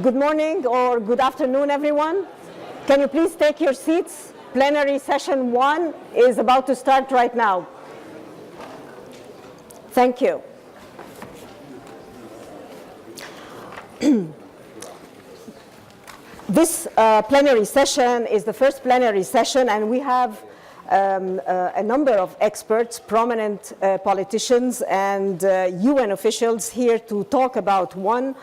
Good morning or good afternoon, everyone. Can you please take your seats? Plenary session 1 is about to start right now. Thank you. This plenary session is the first plenary session, and we have a number of experts, prominent politicians, and UN officials here to talk about one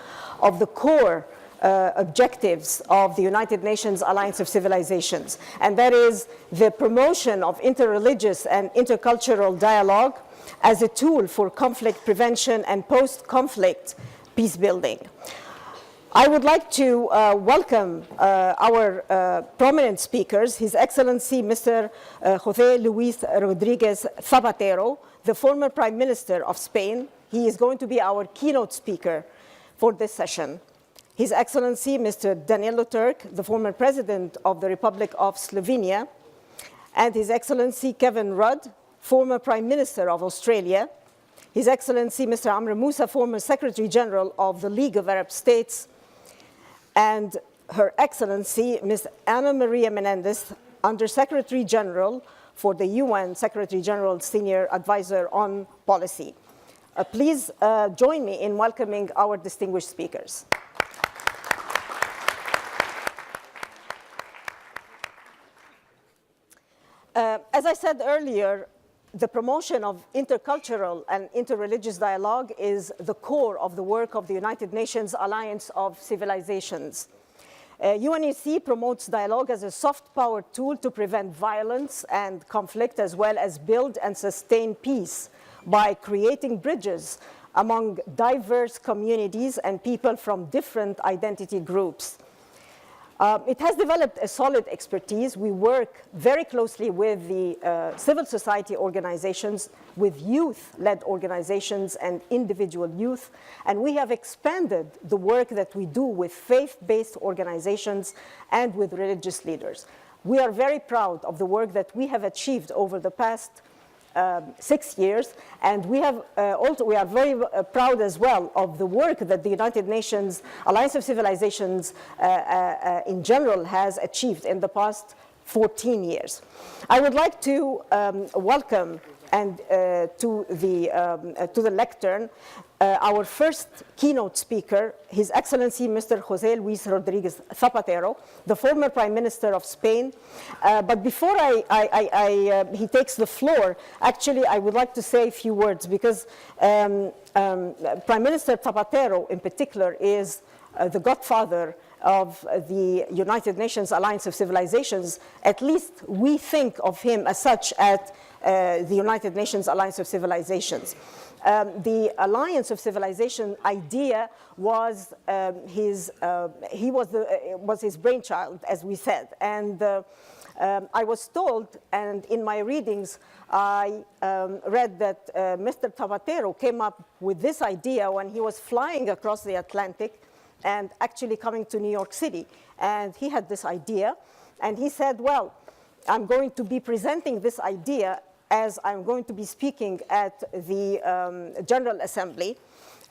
of the core objectives of the United Nations Alliance of Civilizations, and that is the promotion of interreligious and intercultural dialogue as a tool for conflict prevention and post-conflict peace building. I would like to welcome our prominent speakers, His Excellency Mr. José Luis Rodríguez Zapatero, the former Prime Minister of Spain. He is going to be our keynote speaker for this session. His Excellency Mr. Danilo Turk, the former President of the Republic of Slovenia, and His Excellency Kevin Rudd, former Prime Minister of Australia, His Excellency Mr. Amre Moussa, former Secretary General of the League of Arab States, and Her Excellency Ms. Ana Maria Menendez, Under Secretary General for the UN Secretary General Senior Advisor on Policy. Please join me in welcoming our distinguished speakers. As I said earlier, the promotion of intercultural and interreligious dialogue is the core of the work of the United Nations Alliance of Civilizations. UNAOC promotes dialogue as a soft power tool to prevent violence and conflict, as well as build and sustain peace by creating bridges among diverse communities and people from different identity groups. It has developed a solid expertise. We work very closely with the civil society organizations, with youth-led organizations and individual youth, and we have expanded the work that we do with faith-based organizations and with religious leaders. We are very proud of the work that we have achieved over the past 6 years, and we are very proud as well of the work that the United Nations Alliance of Civilizations in general has achieved in the past 14 years. I would like to welcome and to the lectern our first keynote speaker, His Excellency Mr. José Luis Rodríguez Zapatero, the former Prime Minister of Spain. But before he takes the floor, actually I would like to say a few words, because Prime Minister Zapatero in particular is the godfather of the United Nations Alliance of Civilizations. At least we think of him as such at the United Nations Alliance of Civilizations. The Alliance of Civilization idea was his brainchild, as we said. And I was told, and in my readings, I read that Mr. Zapatero came up with this idea when he was flying across the Atlantic and actually coming to New York City. And he had this idea, and he said, well, I'm going to be presenting this idea as I'm going to be speaking at the General Assembly,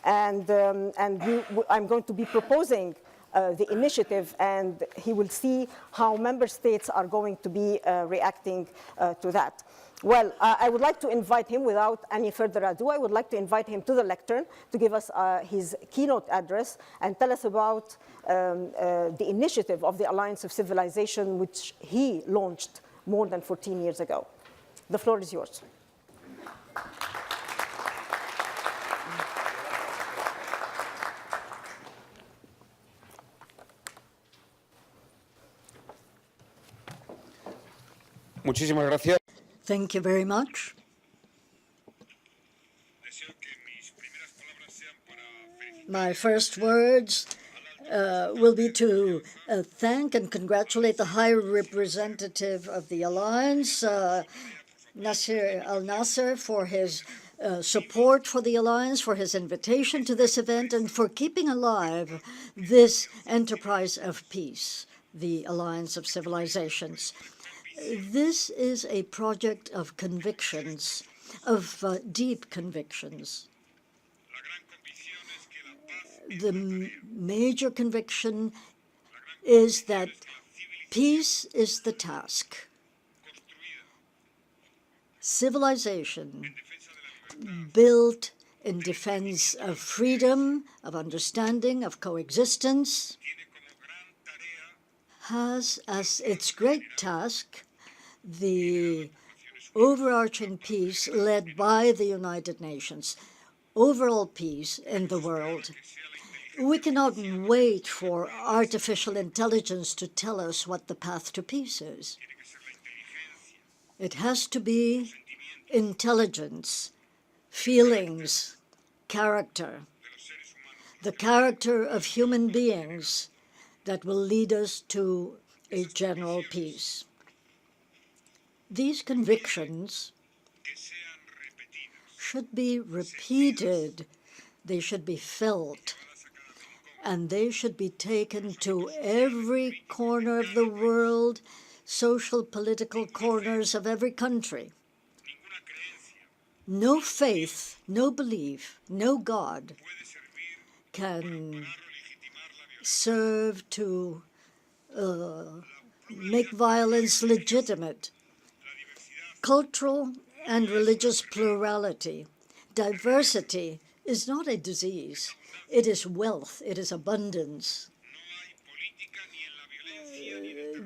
and I'm going to be proposing the initiative, and he will see how member states are going to be reacting to that. Well, I would like to invite him, without any further ado, I would like to invite him to the lectern to give us his keynote address and tell us about the initiative of the Alliance of Civilization, which he launched more than 14 years ago. The floor is yours. Muchísimas gracias. Thank you very much. My first words will be to thank and congratulate the High Representative of the Alliance, Nasser Al-Nasser, for his support for the Alliance, for his invitation to this event, and for keeping alive this enterprise of peace, the Alliance of Civilizations. This is a project of convictions, of deep convictions. The major conviction is that peace is the task. Civilization built in defense of freedom, of understanding, of coexistence, has as its great task the overarching peace led by the United Nations, overall peace in the world. We cannot wait for artificial intelligence to tell us what the path to peace is. It has to be intelligence, feelings, character, the character of human beings that will lead us to a general peace. These convictions should be repeated, they should be felt, and they should be taken to every corner of the world, social, political corners of every country. No faith, no belief, no God can serve to make violence legitimate. Cultural and religious plurality, diversity is not a disease. It is wealth, it is abundance.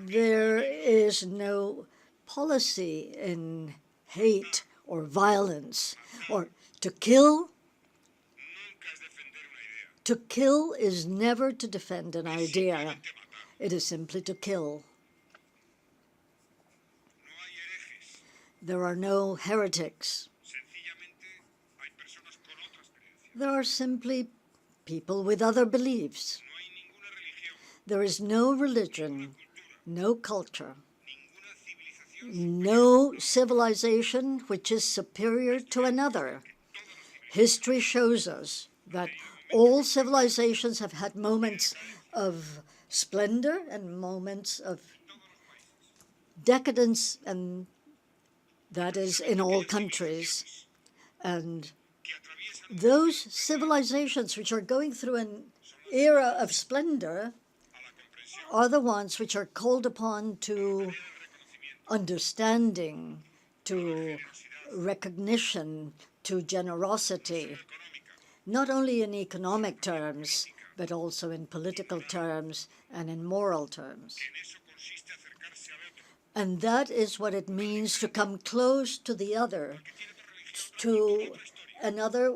There is no policy in hate or violence, or to kill. To kill is never to defend an idea. It is simply to kill. There are no heretics. There are simply people with other beliefs. There is no religion, no culture, no civilization which is superior to another. History shows us that all civilizations have had moments of splendor and moments of decadence, and that is in all countries. And those civilizations which are going through an era of splendor are the ones which are called upon to understanding, to recognition, to generosity, not only in economic terms, but also in political terms and in moral terms. And that is what it means to come close to the other, to another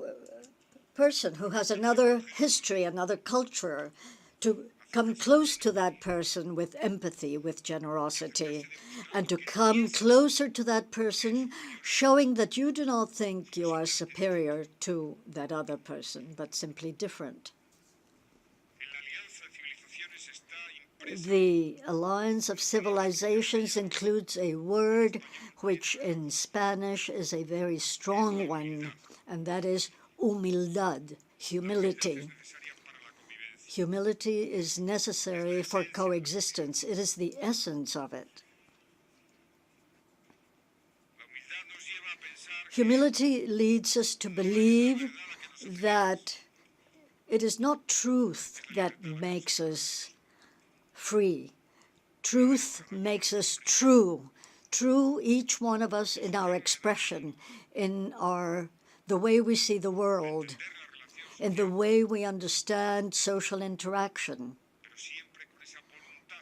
person who has another history, another culture, to come close to that person with empathy, with generosity, and to come closer to that person, showing that you do not think you are superior to that other person, but simply different. The Alliance of Civilizations includes a word which in Spanish is a very strong one, and that is humildad, humility. Humility is necessary for coexistence. It is the essence of it. Humility leads us to believe that it is not truth that makes us free. Truth makes us true. True, each one of us in our expression, in the way we see the world, in the way we understand social interaction,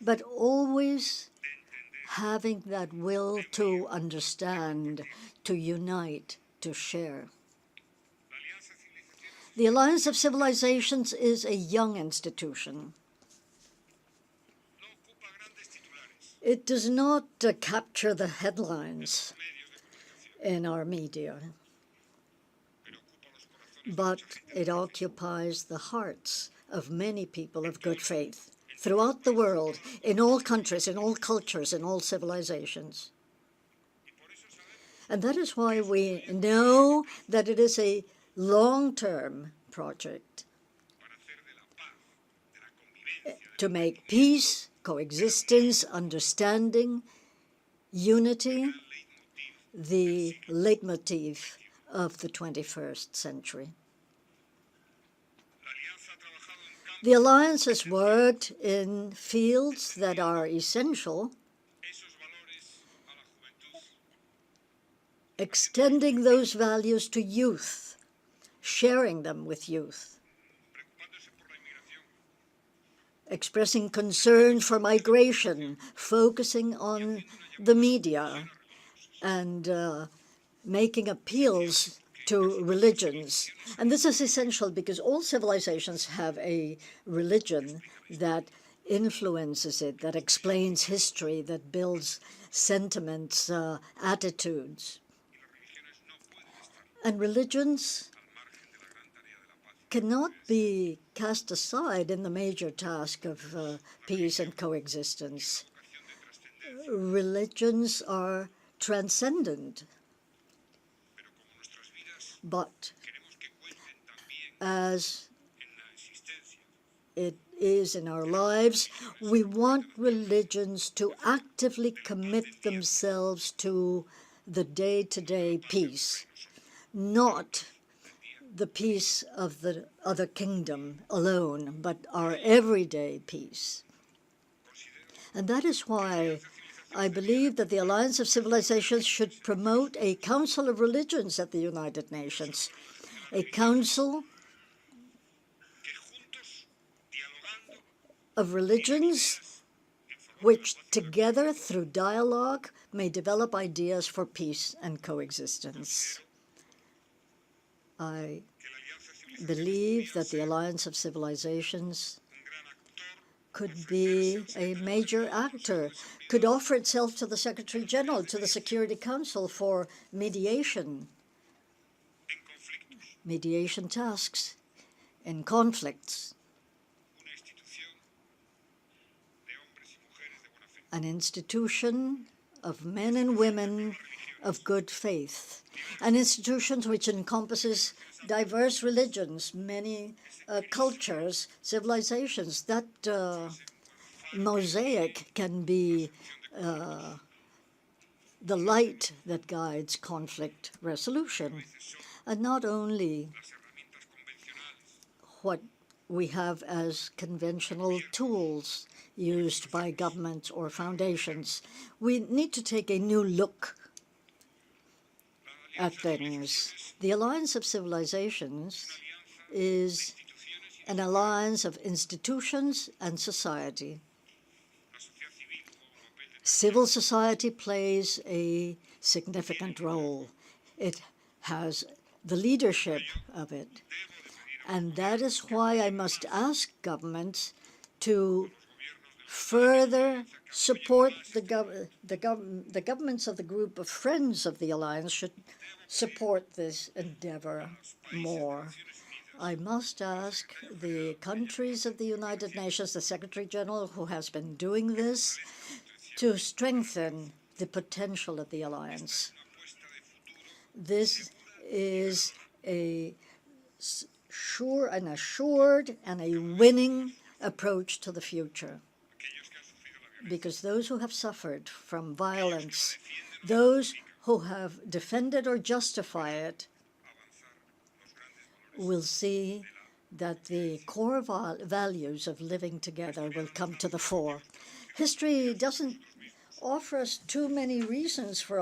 but always having that will to understand, to unite, to share. The Alliance of Civilizations is a young institution. It does not capture the headlines in our media, but it occupies the hearts of many people of good faith throughout the world, in all countries, in all cultures, in all civilizations. And that is why we know that it is a long-term project to make peace, coexistence, understanding, unity, the leitmotif of the 21st century. The Alliance has worked in fields that are essential, extending those values to youth, sharing them with youth, expressing concern for migration, focusing on the media, and making appeals to religions. And this is essential because all civilizations have a religion that influences it, that explains history, that builds sentiments, attitudes. And religions cannot be cast aside in the major task of peace and coexistence. Religions are transcendent, but as it is in our lives, we want religions to actively commit themselves to the day-to-day peace, not the peace of the other kingdom alone, but our everyday peace. And that is why I believe that the Alliance of Civilizations should promote a Council of Religions at the United Nations, a council of religions which together through dialogue may develop ideas for peace and coexistence. I believe that the Alliance of Civilizations could be a major actor, could offer itself to the Secretary General, to the Security Council for mediation tasks in conflicts, an institution of men and women of good faith, an institution which encompasses diverse religions, many cultures, civilizations. That mosaic can be the light that guides conflict resolution, and not only what we have as conventional tools used by governments or foundations. We need to take a new look at things. The Alliance of Civilizations is an alliance of institutions and society. Civil society plays a significant role. It has the leadership of it. And that is why I must ask governments to further support the governments of the group of friends of the Alliance should support this endeavor more. I must ask the countries of the United Nations, the Secretary General who has been doing this, to strengthen the potential of the Alliance. This is a assured and a winning approach to the future, because those who have suffered from violence, those who have defended or justified it, will see that the core values of living together will come to the fore. History doesn't offer us too many reasons for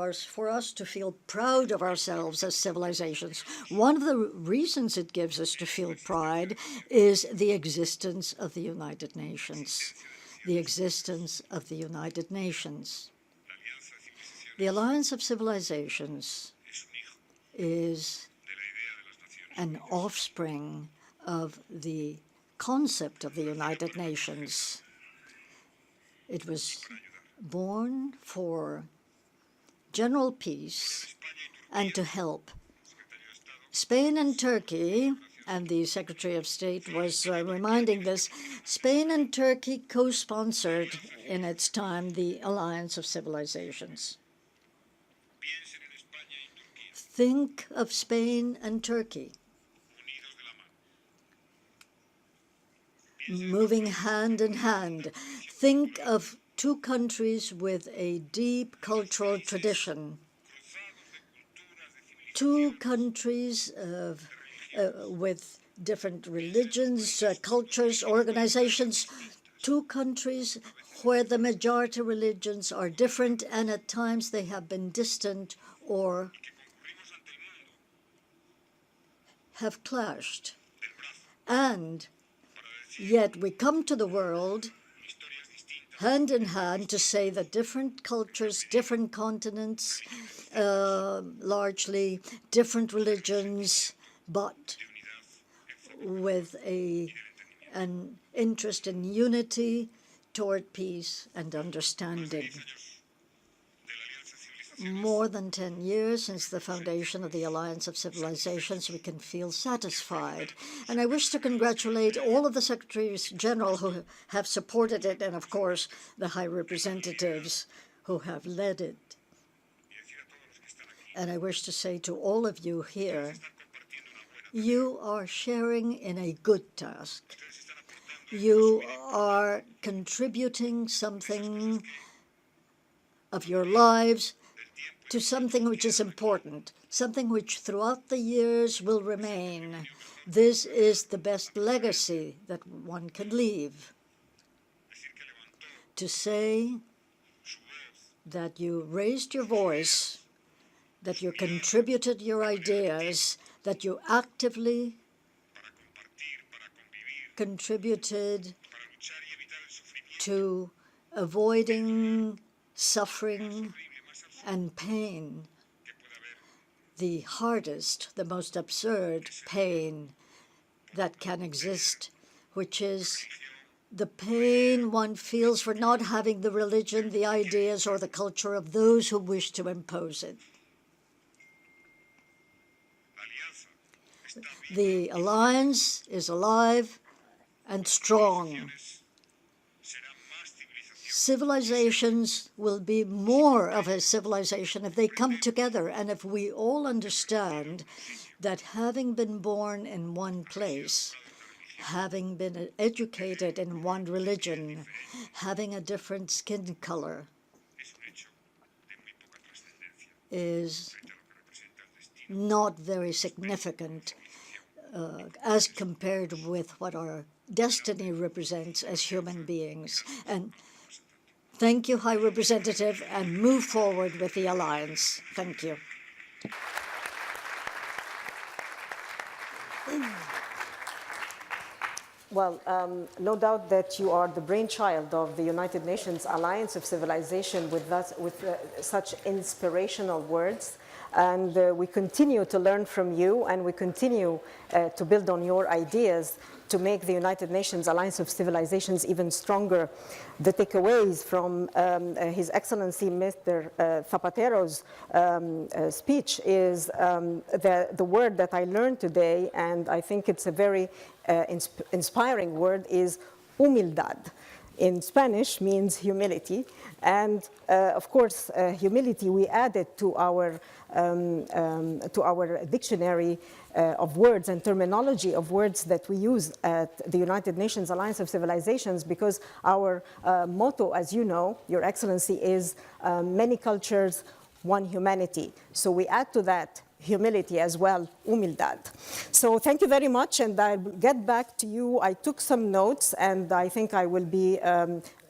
us to feel proud of ourselves as civilizations. One of the reasons it gives us to feel pride is the existence of the United Nations. The existence of the United Nations. The Alliance of Civilizations is an offspring of the concept of the United Nations. It was born for general peace and to help. Spain and Turkey, and the Secretary of State was reminding this, Spain and Turkey co-sponsored in its time the Alliance of Civilizations. Think of Spain and Turkey moving hand in hand. Think of two countries with a deep cultural tradition, two countries with different religions, cultures, organizations, two countries where the majority religions are different and at times they have been distant or have clashed. And yet we come to the world hand in hand to say that different cultures, different continents, largely different religions, but with an interest in unity toward peace and understanding. More than 10 years since the foundation of the Alliance of Civilizations, we can feel satisfied. And I wish to congratulate all of the Secretaries General who have supported it, and of course, the High Representatives who have led it. And I wish to say to all of you here, you are sharing in a good task. You are contributing something of your lives to something which is important, something which throughout the years will remain. This is the best legacy that one can leave. To say that you raised your voice, that you contributed your ideas, that you actively contributed to avoiding suffering and pain, the hardest, the most absurd pain that can exist, which is the pain one feels for not having the religion, the ideas, or the culture of those who wish to impose it. The alliance is alive and strong. Civilizations will be more of a civilization if they come together and if we all understand that having been born in one place, having been educated in one religion, having a different skin color is not very significant as compared with what our destiny represents as human beings. And thank you, High Representative, and move forward with the alliance. Thank you. Well, no doubt that you are the brainchild of the United Nations Alliance of Civilization with such inspirational words. And we continue to learn from you, and we continue to build on your ideas to make the United Nations Alliance of Civilizations even stronger. The takeaways from His Excellency Mr. Zapatero's speech is the word that I learned today, and I think it's a very inspiring word, is humildad. In Spanish means humility, and of course humility we added to our dictionary of words and terminology of words that we use at the United Nations Alliance of Civilizations, because our motto, as you know, Your Excellency, is many cultures, one humanity. So we add to that humility as well, humildad. So thank you very much, and I'll get back to you. I took some notes, and I think I will be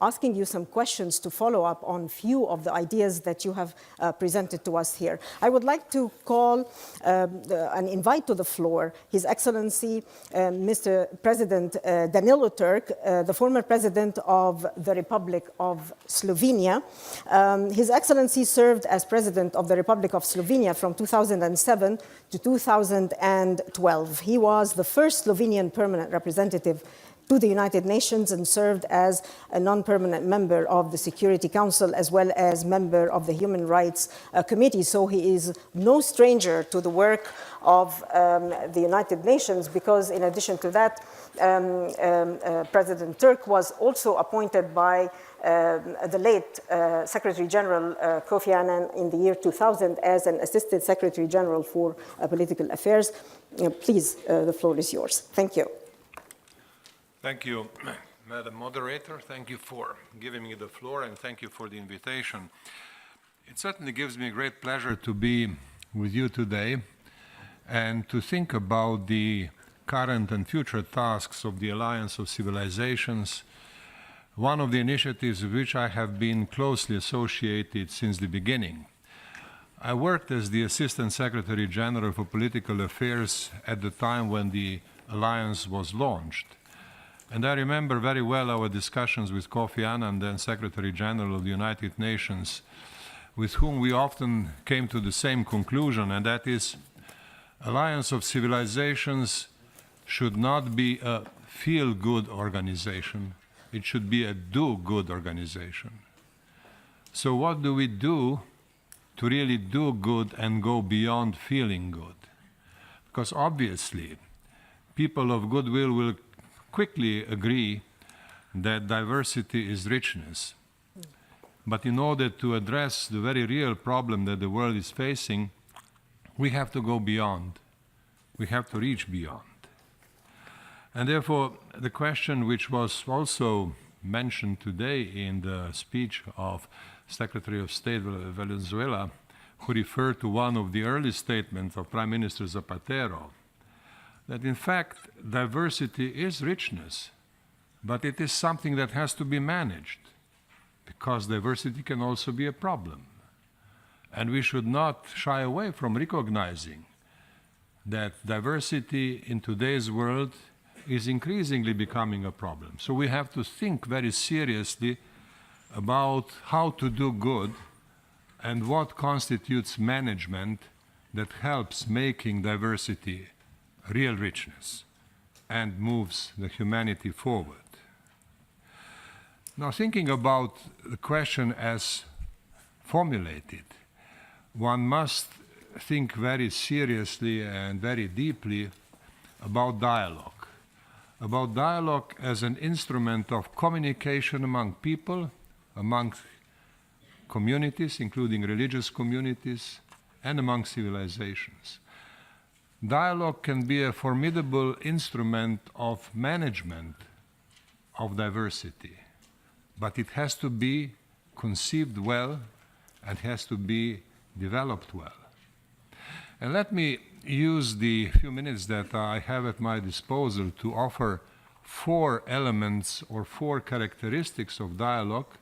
asking you some questions to follow up on few of the ideas that you have presented to us here. I would like to call and invite to the floor His Excellency Mr. President Danilo Turk, the former president of the Republic of Slovenia. His Excellency served as president of the Republic of Slovenia from 2007 to 2012. He was the first Slovenian permanent representative to the United Nations and served as a non-permanent member of the Security Council as well as member of the Human Rights Committee. So he is no stranger to the work of the United Nations, because in addition to that, President Turk was also appointed by the late Secretary General Kofi Annan in the year 2000 as an Assistant Secretary General for Political Affairs. Please, the floor is yours. Thank you. Thank you, Madam Moderator. Thank you for giving me the floor, and thank you for the invitation. It certainly gives me great pleasure to be with you today and to think about the current and future tasks of the Alliance of Civilizations, one of the initiatives with which I have been closely associated since the beginning. I worked as the Assistant Secretary General for Political Affairs at the time when the Alliance was launched. And I remember very well our discussions with Kofi Annan, then Secretary General of the United Nations, with whom we often came to the same conclusion, and that is, Alliance of Civilizations should not be a feel-good organization. It should be a do-good organization. So what do we do to really do good and go beyond feeling good? Because obviously, people of goodwill will quickly agree that diversity is richness. But in order to address the very real problem that the world is facing, we have to go beyond. We have to reach beyond. And therefore, the question which was also mentioned today in the speech of Secretary of State of Venezuela, who referred to one of the early statements of Prime Minister Zapatero, that in fact diversity is richness, but it is something that has to be managed, because diversity can also be a problem. And we should not shy away from recognizing that diversity in today's world is increasingly becoming a problem. So we have to think very seriously about how to do good and what constitutes management that helps making diversity real richness and moves the humanity forward. Now, thinking about the question as formulated, one must think very seriously and very deeply about dialogue as an instrument of communication among people, among communities, including religious communities, and among civilizations. Dialogue can be a formidable instrument of management of diversity, but it has to be conceived well and has to be developed well. And let me use the few minutes that I have at my disposal to offer 4 elements or 4 characteristics of dialogue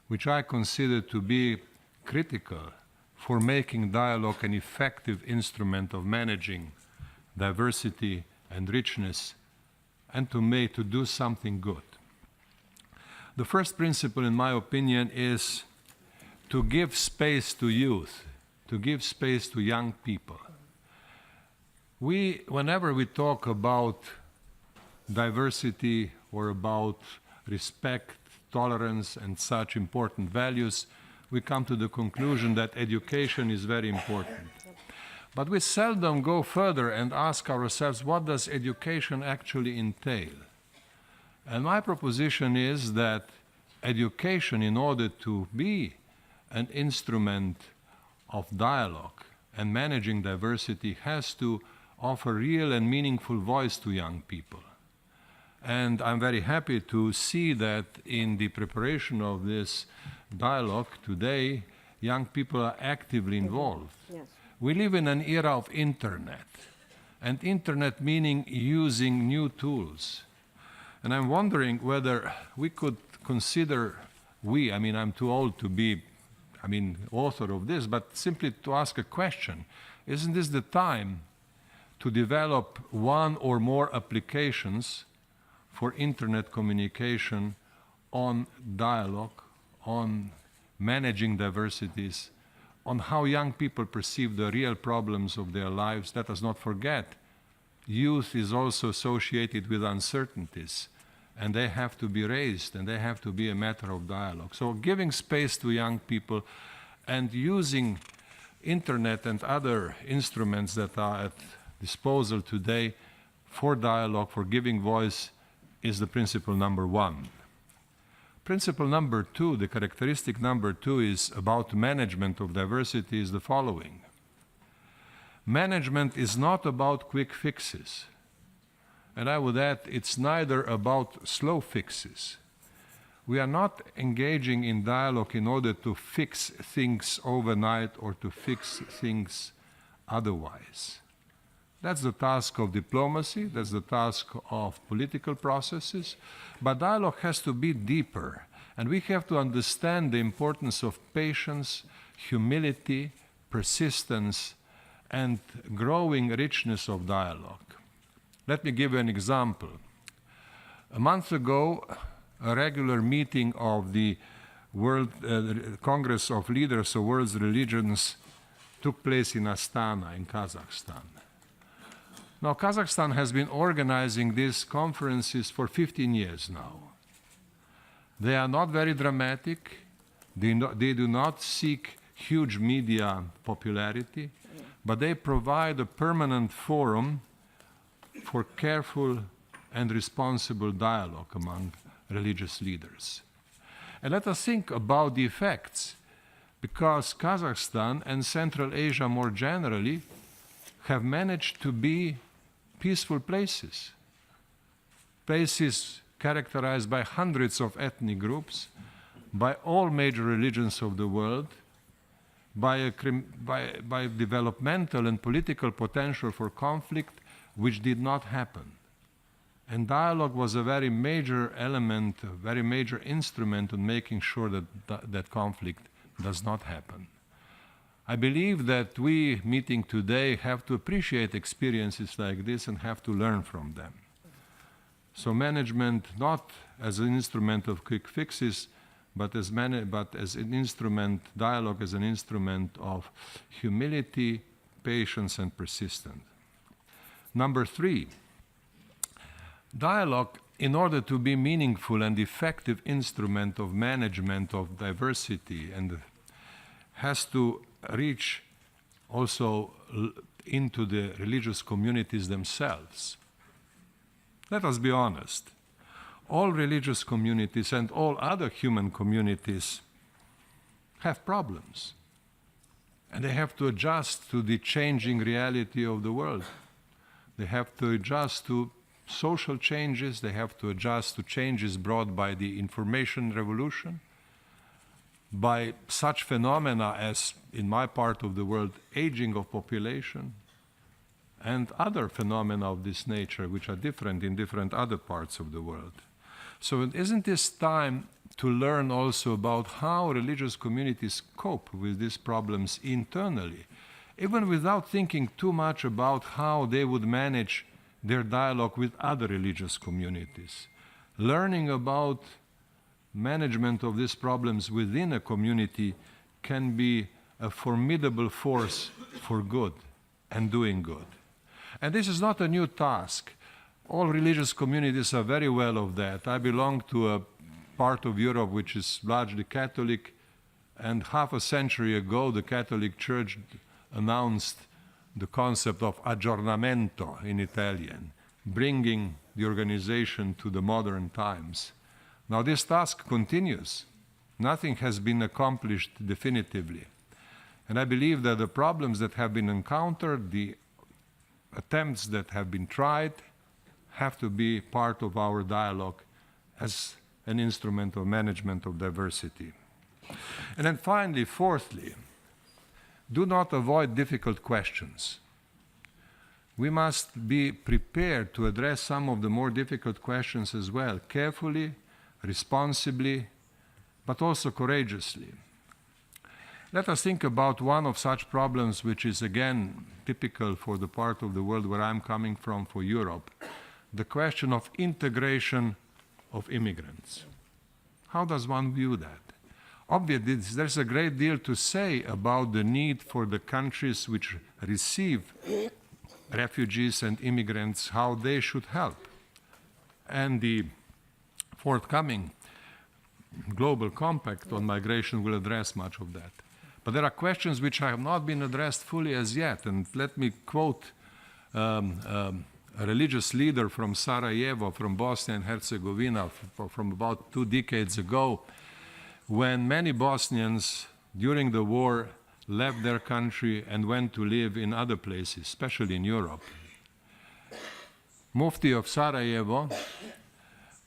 which I consider to be critical for making dialogue an effective instrument of managing diversity and richness and to do something good. The first principle, in my opinion, is to give space to youth, to give space to young people. Whenever we talk about diversity or about respect, tolerance, and such important values, we come to the conclusion that education is very important. But we seldom go further and ask ourselves, what does education actually entail? And my proposition is that education, in order to be an instrument of dialogue and managing diversity, has to offer real and meaningful voice to young people. And I'm very happy to see that in the preparation of this dialogue today, young people are actively involved. Yes. We live in an era of internet, and internet meaning using new tools. And I'm wondering whether we could consider, I'm too old to be, author of this, but simply to ask a question, isn't this the time to develop one or more applications for internet communication on dialogue, on managing diversities, on how young people perceive the real problems of their lives? Let us not forget, youth is also associated with uncertainties, and they have to be raised, and they have to be a matter of dialogue. So giving space to young people and using internet and other instruments that are at disposal today for dialogue, for giving voice, is the principle number 1. Principle number 2, the characteristic number 2, is about management of diversity, is the following. Management is not about quick fixes. And I would add, it's neither about slow fixes. We are not engaging in dialogue in order to fix things overnight or to fix things otherwise. That's the task of diplomacy, that's the task of political processes, but dialogue has to be deeper, and we have to understand the importance of patience, humility, persistence, and growing richness of dialogue. Let me give you an example. A month ago, a regular meeting of the World Congress of Leaders of World Religions took place in Astana, in Kazakhstan. Now, Kazakhstan has been organizing these conferences for 15 years now. They are not very dramatic. They do not seek huge media popularity, but they provide a permanent forum for careful and responsible dialogue among religious leaders. And let us think about the effects, because Kazakhstan and Central Asia more generally have managed to be peaceful places, places characterized by hundreds of ethnic groups, by all major religions of the world, by developmental and political potential for conflict, which did not happen. And dialogue was a very major element, a very major instrument in making sure that conflict does not happen. I believe that we meeting today have to appreciate experiences like this and have to learn from them. So management not as an instrument of quick fixes, but as an instrument, dialogue as an instrument of humility, patience, and persistence. Number 3, dialogue, in order to be meaningful and effective instrument of management of diversity, and has to reach also into the religious communities themselves. Let us be honest. All religious communities and all other human communities have problems. And they have to adjust to the changing reality of the world. They have to adjust to social changes. They have to adjust to changes brought by the information revolution, by such phenomena as, in my part of the world, aging of population, and other phenomena of this nature, which are different in different other parts of the world. So isn't this time to learn also about how religious communities cope with these problems internally, even without thinking too much about how they would manage their dialogue with other religious communities? Learning about management of these problems within a community can be a formidable force for good and doing good. And this is not a new task. All religious communities are very well of that. I belong to a part of Europe which is largely Catholic, and half a century ago the Catholic Church announced the concept of aggiornamento in Italian, bringing the organization to the modern times. Now this task continues. Nothing has been accomplished definitively. And I believe that the problems that have been encountered, the attempts that have been tried, have to be part of our dialogue as an instrument of management of diversity. And then finally, fourthly, do not avoid difficult questions. We must be prepared to address some of the more difficult questions as well, carefully, responsibly, but also courageously. Let us think about one of such problems which is again typical for the part of the world where I'm coming from, for Europe, the question of integration of immigrants. How does one view that? Obviously, there's a great deal to say about the need for the countries which receive refugees and immigrants, how they should help. And the forthcoming global compact on migration will address much of that. But there are questions which have not been addressed fully as yet. And let me quote a religious leader from Sarajevo, from Bosnia and Herzegovina, from about 2 decades ago, when many Bosnians during the war left their country and went to live in other places, especially in Europe. Mufti of Sarajevo,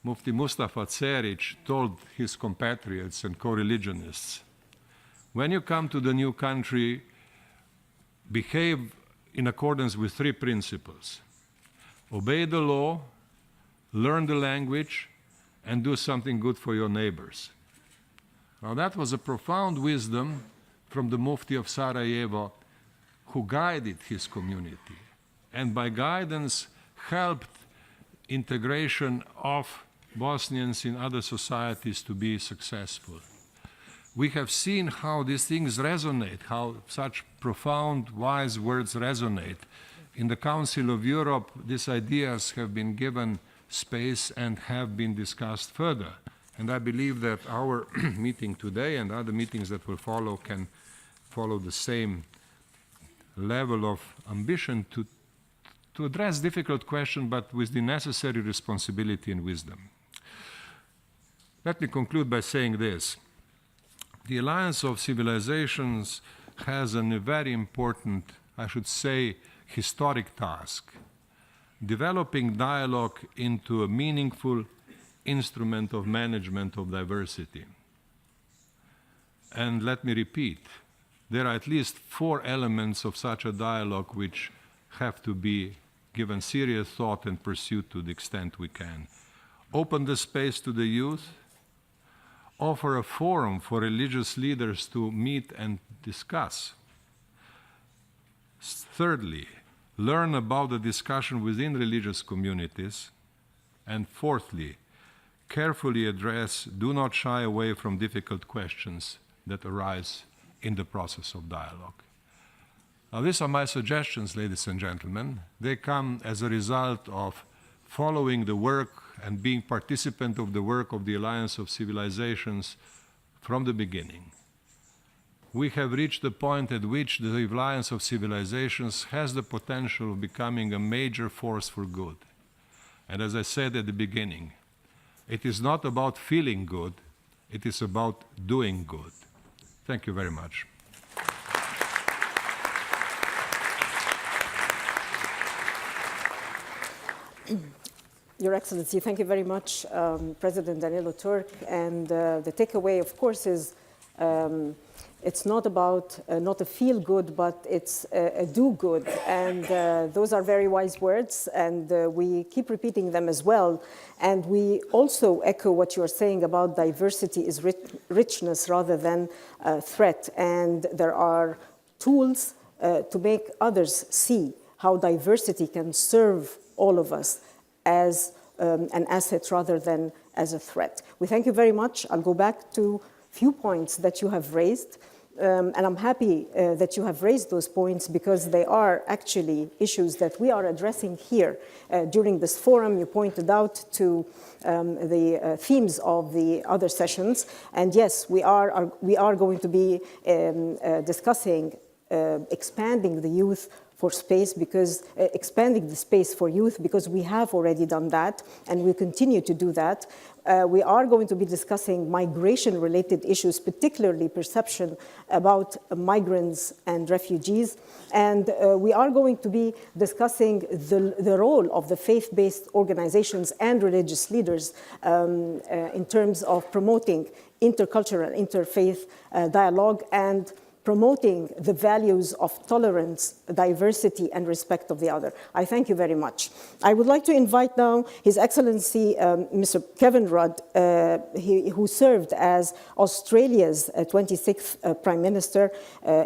Mufti Mustafa Ceric, told his compatriots and co-religionists, when you come to the new country, behave in accordance with three principles: obey the law, learn the language, and do something good for your neighbors. Now that was a profound wisdom from the Mufti of Sarajevo, who guided his community, and by guidance helped integration of Bosnians in other societies to be successful. We have seen how these things resonate, how such profound, wise words resonate. In the Council of Europe, these ideas have been given space and have been discussed further. And I believe that our meeting today and other meetings that will follow can follow the same level of ambition to address difficult questions, but with the necessary responsibility and wisdom. Let me conclude by saying this. The Alliance of Civilizations has a very important, I should say, historic task: developing dialogue into a meaningful instrument of management of diversity. And let me repeat, there are at least 4 elements of such a dialogue which have to be given serious thought and pursued to the extent we can. Open the space to the youth, offer a forum for religious leaders to meet and discuss. Thirdly, learn about the discussion within religious communities. And fourthly, carefully address, do not shy away from difficult questions that arise in the process of dialogue. Now, these are my suggestions, ladies and gentlemen. They come as a result of following the work and being participant of the work of the Alliance of Civilizations from the beginning. We have reached the point at which the Alliance of Civilizations has the potential of becoming a major force for good. And as I said at the beginning, it is not about feeling good, it is about doing good. Thank you very much. Your Excellency, thank you very much, President Danilo Turk. And the takeaway, of course, is it's not about not a feel good, but it's a do good. And those are very wise words, and we keep repeating them as well. And we also echo what you're saying about diversity is richness rather than threat. And there are tools to make others see how diversity can serve all of us as an asset rather than as a threat. We thank you very much. I'll go back to a few points that you have raised. And I'm happy that you have raised those points because they are actually issues that we are addressing here during this forum. You pointed out to the themes of the other sessions. And yes, we are going to be discussing expanding the youth for space, because expanding the space for youth, because we have already done that and we continue to do that. We are going to be discussing migration-related issues, particularly perception about migrants and refugees. And we are going to be discussing the role of the faith-based organizations and religious leaders in terms of promoting intercultural, interfaith dialogue and promoting the values of tolerance, diversity, and respect of the other. I thank you very much. I would like to invite now His Excellency Mr. Kevin Rudd, who served as Australia's 26th Prime Minister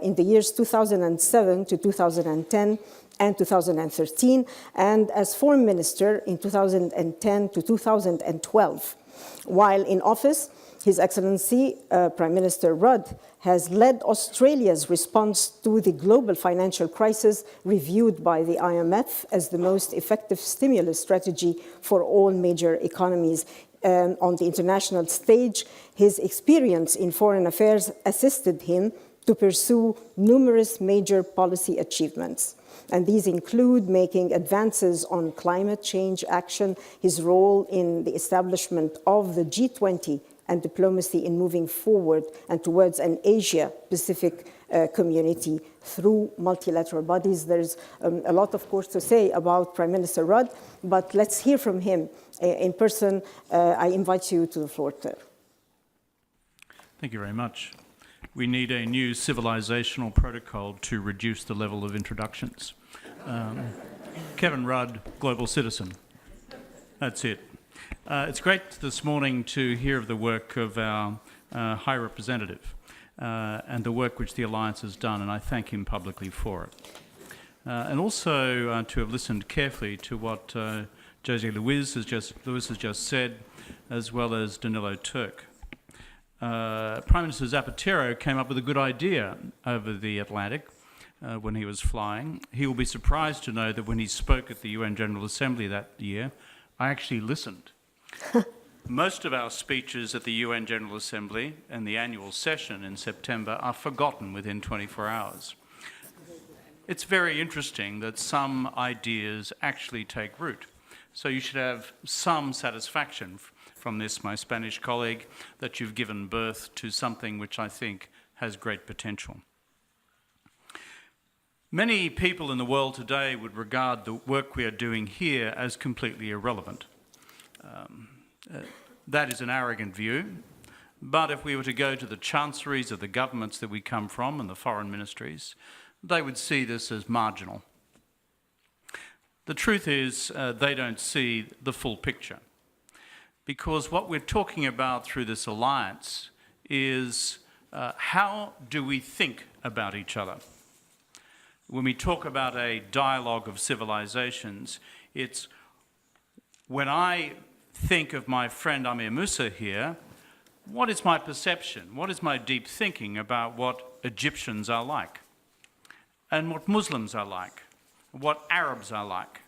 in the years 2007 to 2010 and 2013, and as Foreign Minister in 2010 to 2012. While in office, His Excellency Prime Minister Rudd has led Australia's response to the global financial crisis, reviewed by the IMF as the most effective stimulus strategy for all major economies. On the international stage, his experience in foreign affairs assisted him to pursue numerous major policy achievements. And these include making advances on climate change action, his role in the establishment of the G20, and diplomacy in moving forward and towards an Asia-Pacific community through multilateral bodies. There's a lot, of course, to say about Prime Minister Rudd, but let's hear from him in person. I invite you to the floor, sir. Thank you very much. We need a new civilizational protocol to reduce the level of introductions. Kevin Rudd, Global Citizen. That's it. It's great this morning to hear of the work of our High Representative and the work which the Alliance has done, and I thank him publicly for it. And also to have listened carefully to what José Luis has just said, as well as Danilo Turk. Prime Minister Zapatero came up with a good idea over the Atlantic when he was flying. He will be surprised to know that when he spoke at the UN General Assembly that year, I actually listened. Most of our speeches at the UN General Assembly and the annual session in September are forgotten within 24 hours. It's very interesting that some ideas actually take root. So you should have some satisfaction from this, my Spanish colleague, that you've given birth to something which I think has great potential. Many people in the world today would regard the work we are doing here as completely irrelevant. That is an arrogant view, but if we were to go to the chancelleries of the governments that we come from and the foreign ministries, they would see this as marginal. The truth is they don't see the full picture, because what we're talking about through this alliance is how do we think about each other? When we talk about a dialogue of civilizations, it's when I think of my friend Amre Moussa here, what is my perception? What is my deep thinking about what Egyptians are like? And what Muslims are like? What Arabs are like?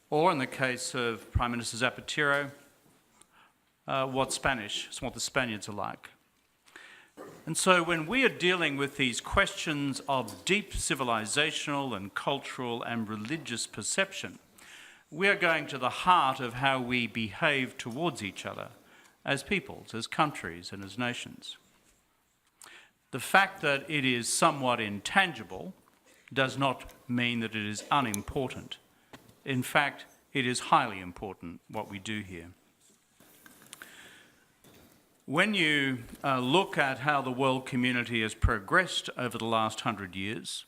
Or in the case of Prime Minister Zapatero, what the Spaniards are like. And so when we are dealing with these questions of deep civilizational and cultural and religious perception, we are going to the heart of how we behave towards each other as peoples, as countries, and as nations. The fact that it is somewhat intangible does not mean that it is unimportant. In fact, it is highly important what we do here. When you look at how the world community has progressed over the last 100 years,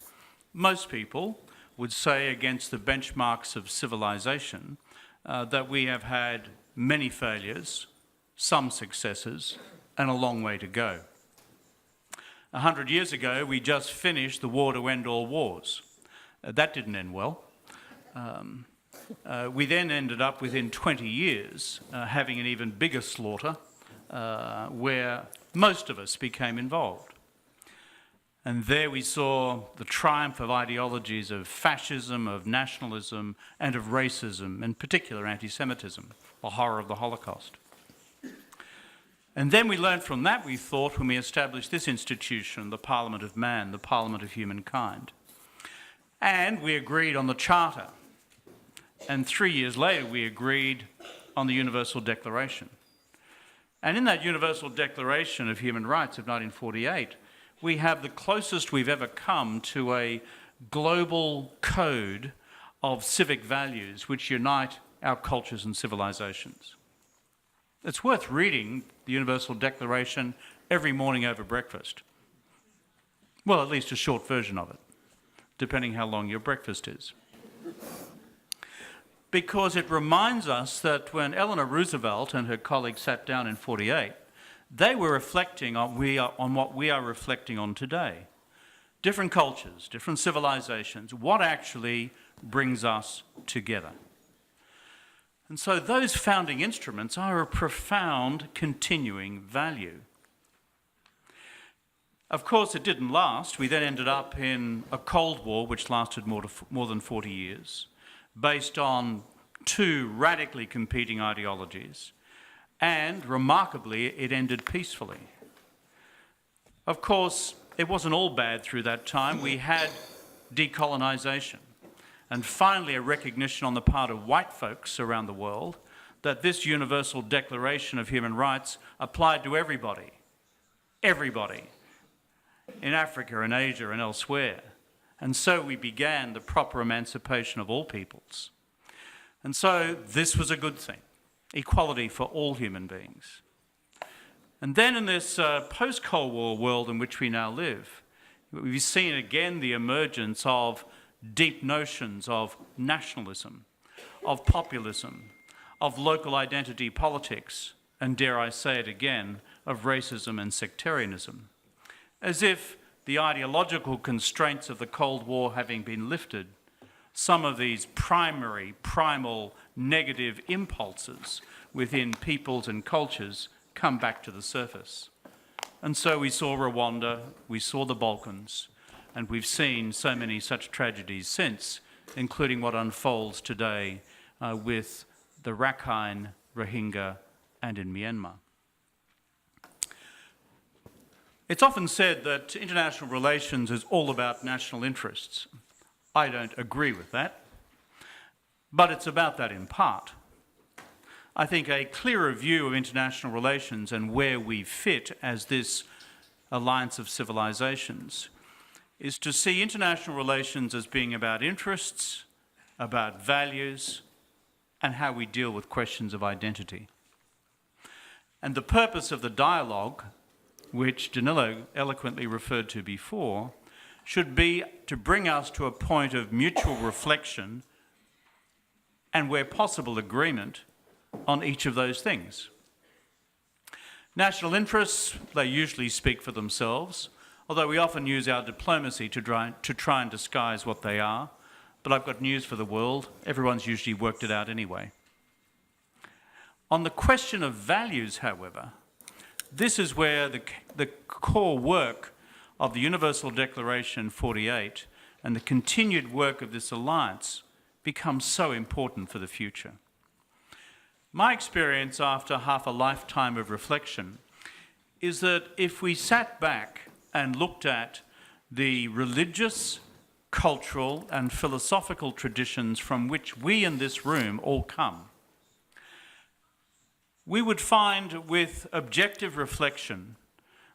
most people would say against the benchmarks of civilization that we have had many failures, some successes, and a long way to go. 100 years ago, we just finished the war to end all wars. That didn't end well. We then ended up within 20 years having an even bigger slaughter where most of us became involved. And there we saw the triumph of ideologies of fascism, of nationalism, and of racism, in particular anti-Semitism, the horror of the Holocaust. And then we learned from that, we thought, when we established this institution, the Parliament of Man, the Parliament of Humankind. And we agreed on the Charter. And 3 years later, we agreed on the Universal Declaration. And in that Universal Declaration of Human Rights of 1948, we have the closest we've ever come to a global code of civic values which unite our cultures and civilizations. It's worth reading the Universal Declaration every morning over breakfast. Well, at least a short version of it, depending how long your breakfast is. Because it reminds us that when Eleanor Roosevelt and her colleagues sat down in 1948, they were reflecting on what we are reflecting on today. Different cultures, different civilizations, what actually brings us together. And so those founding instruments are of profound continuing value. Of course, it didn't last. We then ended up in a Cold War which lasted more than 40 years. Based on two radically competing ideologies, and remarkably, it ended peacefully. Of course, it wasn't all bad through that time. We had decolonization, and finally a recognition on the part of white folks around the world that this Universal Declaration of Human Rights applied to everybody, in Africa and Asia and elsewhere. And so we began the proper emancipation of all peoples. And so this was a good thing, equality for all human beings. And then in this post-Cold War world in which we now live, we've seen again the emergence of deep notions of nationalism, of populism, of local identity politics, and dare I say it again, of racism and sectarianism, as if the ideological constraints of the Cold War having been lifted, some of these primal negative impulses within peoples and cultures come back to the surface. And so we saw Rwanda, we saw the Balkans, and we've seen so many such tragedies since, including what unfolds today with the Rakhine, Rohingya, and in Myanmar. It's often said that international relations is all about national interests. I don't agree with that, but it's about that in part. I think a clearer view of international relations and where we fit as this alliance of civilizations is to see international relations as being about interests, about values, and how we deal with questions of identity. And the purpose of the dialogue, which Danilo eloquently referred to before, should be to bring us to a point of mutual reflection and, where possible, agreement on each of those things. National interests, they usually speak for themselves, although we often use our diplomacy to try and disguise what they are. But I've got news for the world. Everyone's usually worked it out anyway. On the question of values, however, this is where the core work of the Universal Declaration 48 and the continued work of this alliance becomes so important for the future. My experience after half a lifetime of reflection is that if we sat back and looked at the religious, cultural, and philosophical traditions from which we in this room all come, we would find with objective reflection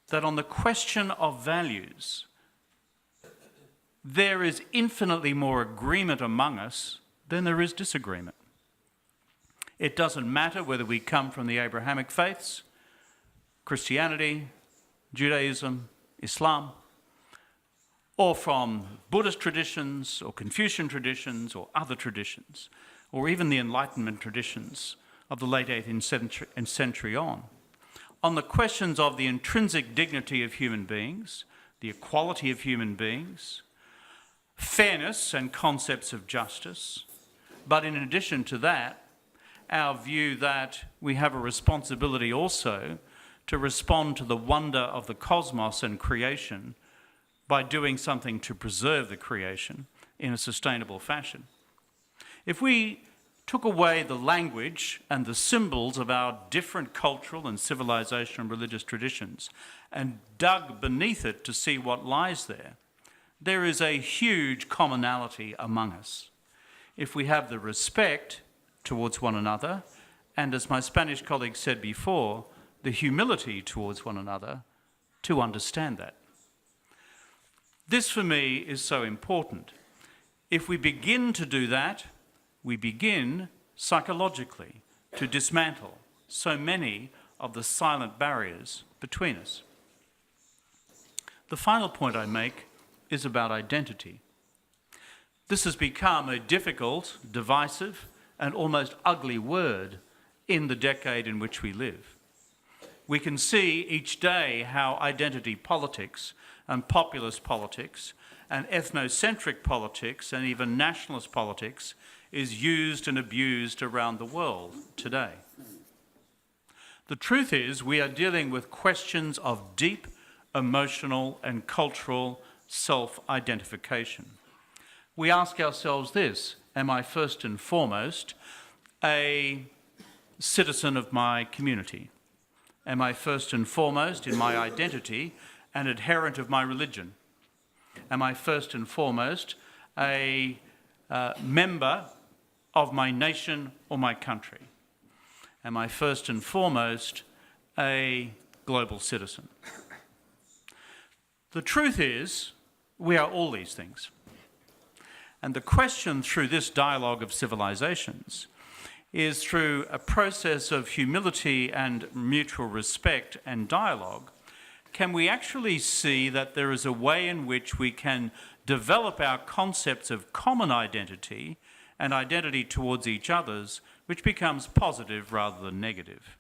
that on the question of values, there is infinitely more agreement among us than there is disagreement. It doesn't matter whether we come from the Abrahamic faiths, Christianity, Judaism, Islam, or from Buddhist traditions or Confucian traditions or other traditions, or even the Enlightenment traditions of the late 18th century on the questions of the intrinsic dignity of human beings, the equality of human beings, fairness and concepts of justice, but in addition to that, our view that we have a responsibility also to respond to the wonder of the cosmos and creation by doing something to preserve the creation in a sustainable fashion. If we took away the language and the symbols of our different cultural and civilization and religious traditions and dug beneath it to see what lies there, there is a huge commonality among us. If we have the respect towards one another, and as my Spanish colleague said before, the humility towards one another to understand that. This for me is so important. If we begin to do that, we begin psychologically to dismantle so many of the silent barriers between us. The final point I make is about identity. This has become a difficult, divisive, and almost ugly word in the decade in which we live. We can see each day how identity politics and populist politics and ethnocentric politics and even nationalist politics is used and abused around the world today. The truth is, we are dealing with questions of deep emotional and cultural self-identification. We ask ourselves this: am I first and foremost a citizen of my community? Am I first and foremost in my identity an adherent of my religion? Am I first and foremost a member of my nation or my country? Am I first and foremost a global citizen? The truth is, we are all these things. And the question through this dialogue of civilizations is, through a process of humility and mutual respect and dialogue, can we actually see that there is a way in which we can develop our concepts of common identity and identity towards each other's, which becomes positive rather than negative.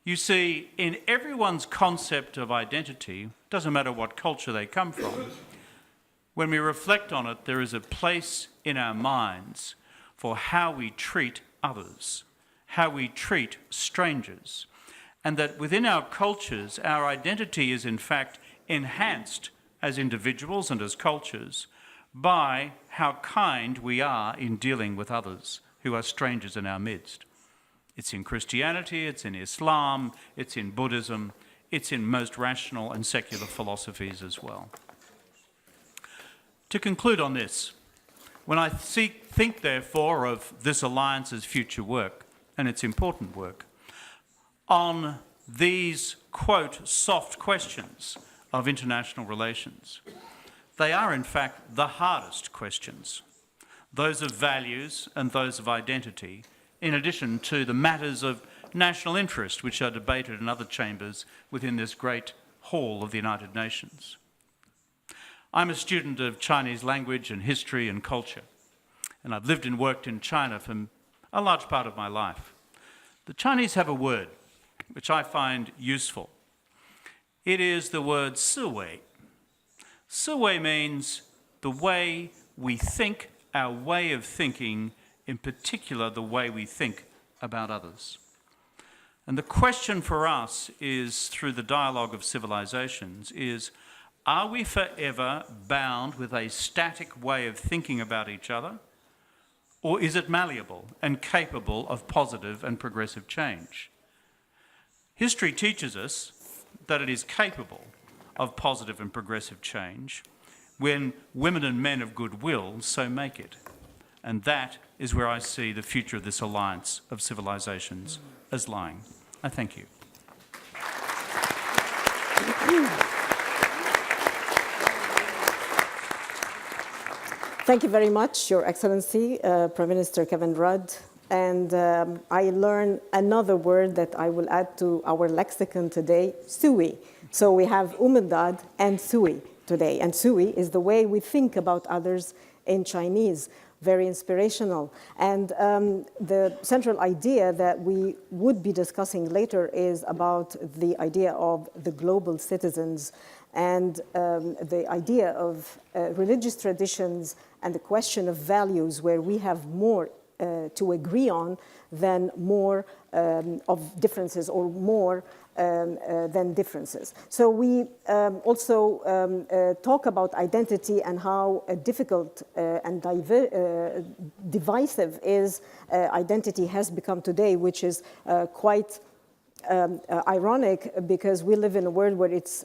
You see, in everyone's concept of identity, doesn't matter what culture they come from, when we reflect on it, there is a place in our minds for how we treat others, how we treat strangers, and that within our cultures, our identity is in fact enhanced as individuals and as cultures by how kind we are in dealing with others who are strangers in our midst. It's in Christianity, it's in Islam, it's in Buddhism, it's in most rational and secular philosophies as well. To conclude on this, when I think therefore of this alliance's future work, and its important work, on these, quote, soft questions of international relations, they are in fact the hardest questions, those of values and those of identity, in addition to the matters of national interest which are debated in other chambers within this great hall of the United Nations. I'm a student of Chinese language and history and culture, and I've lived and worked in China for a large part of my life. The Chinese have a word which I find useful. It is the word siwei. Siwei means the way we think, our way of thinking, in particular the way we think about others. And the question for us is, through the dialogue of civilizations, is, are we forever bound with a static way of thinking about each other? Or is it malleable and capable of positive and progressive change? History teaches us that it is capable of positive and progressive change when women and men of goodwill so make it. And that is where I see the future of this alliance of civilizations as lying. I thank you. Thank you very much, Your Excellency, Prime Minister Kevin Rudd. And I learned another word that I will add to our lexicon today, sui. So we have umendad and sui today. And sui is the way we think about others in Chinese. Very inspirational. And the central idea that we would be discussing later is about the idea of the global citizens and the idea of religious traditions and the question of values, where we have more to agree on than more of differences, or more than differences. So we also talk about identity and how difficult and divisive is identity has become today, which is quite ironic, because we live in a world where it's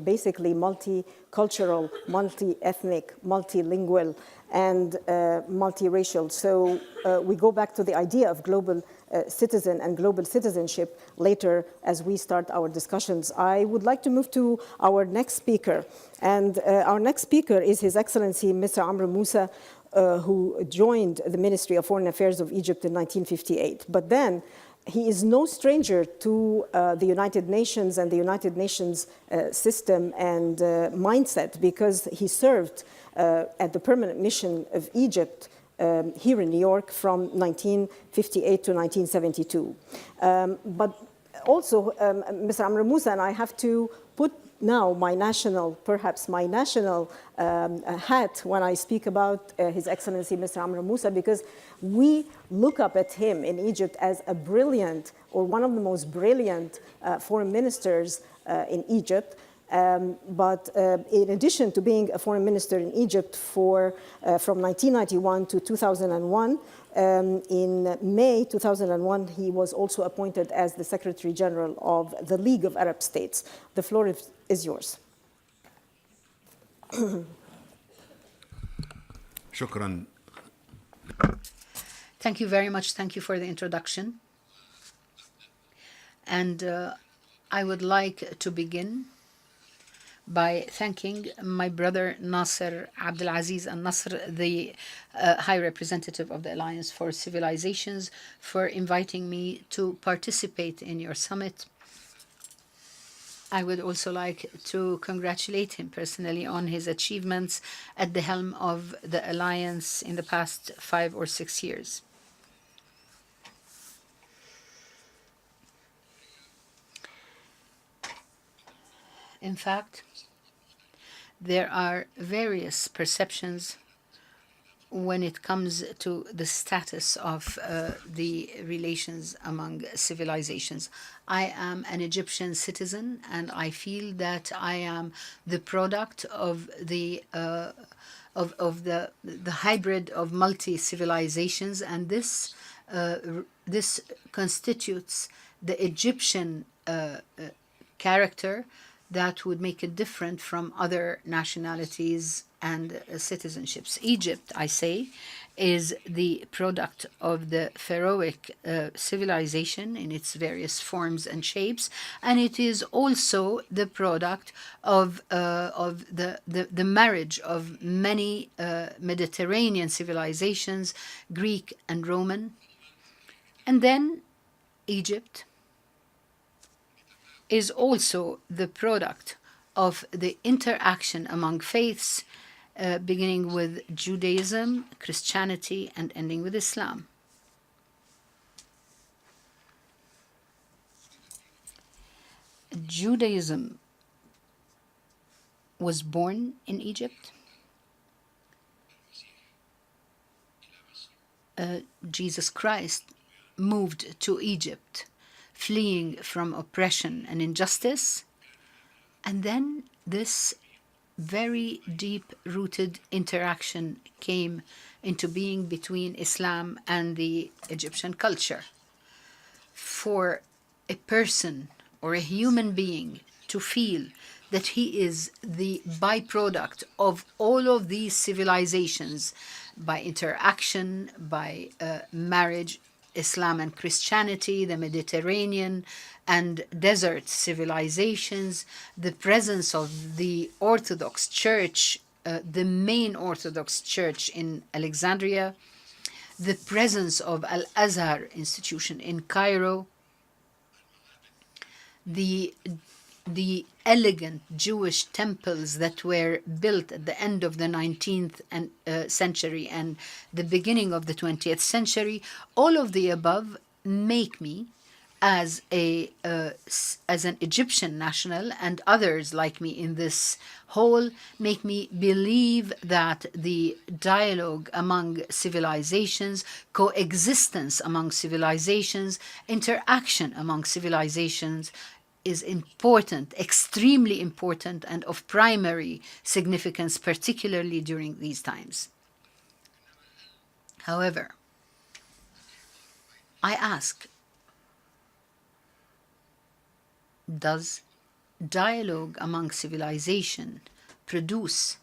basically multicultural, multi-ethnic, multilingual, and multiracial. So we go back to the idea of global citizen and global citizenship later as we start our discussions. I would like to move to our next speaker. And our next speaker is His Excellency Mr. Amre Moussa, who joined the Ministry of Foreign Affairs of Egypt in 1958. But then he is no stranger to the United Nations and the United Nations system and mindset, because he served at the permanent mission of Egypt here in New York from 1958 to 1972. But also, Mr. Amre Moussa and I have to put now my national, perhaps my national hat when I speak about His Excellency Mr. Amre Moussa, because we look up at him in Egypt as a brilliant, or one of the most brilliant foreign ministers in Egypt. But in addition to being a foreign minister in Egypt from 1991 to 2001, in May 2001, he was also appointed as the Secretary General of the League of Arab States. The floor is yours. Shukran. Thank you very much. Thank you for the introduction. And I would like to begin by thanking my brother Nasser Abdelaziz al-Nasr, the High Representative of the Alliance for Civilizations, for inviting me to participate in your summit. I would also like to congratulate him personally on his achievements at the helm of the alliance in the past 5 or 6 years. In fact, there are various perceptions when it comes to the status of the relations among civilizations. I am an Egyptian citizen, and I feel that I am the product of the hybrid of multi-civilizations, and this constitutes the Egyptian character that would make it different from other nationalities and citizenships. Egypt, I say, is the product of the pharaohic civilization in its various forms and shapes, and it is also the product of the marriage of many Mediterranean civilizations, Greek and Roman. And then Egypt is also the product of the interaction among faiths, beginning with Judaism, Christianity, and ending with Islam. Judaism was born in Egypt. Jesus Christ moved to Egypt, fleeing from oppression and injustice, and then this very deep-rooted interaction came into being between Islam and the Egyptian culture. For a person or a human being to feel that he is the byproduct of all of these civilizations by interaction, by marriage, Islam and Christianity, the Mediterranean and desert civilizations, the presence of the Orthodox Church, the main Orthodox Church in Alexandria, the presence of Al-Azhar institution in Cairo, the elegant Jewish temples that were built at the end of the 19th century and the beginning of the 20th century, all of the above make me, as an Egyptian national, and others like me in this whole, make me believe that the dialogue among civilizations, coexistence among civilizations, interaction among civilizations is important, extremely important, and of primary significance, particularly during these times. However, I ask, does dialogue among civilization produce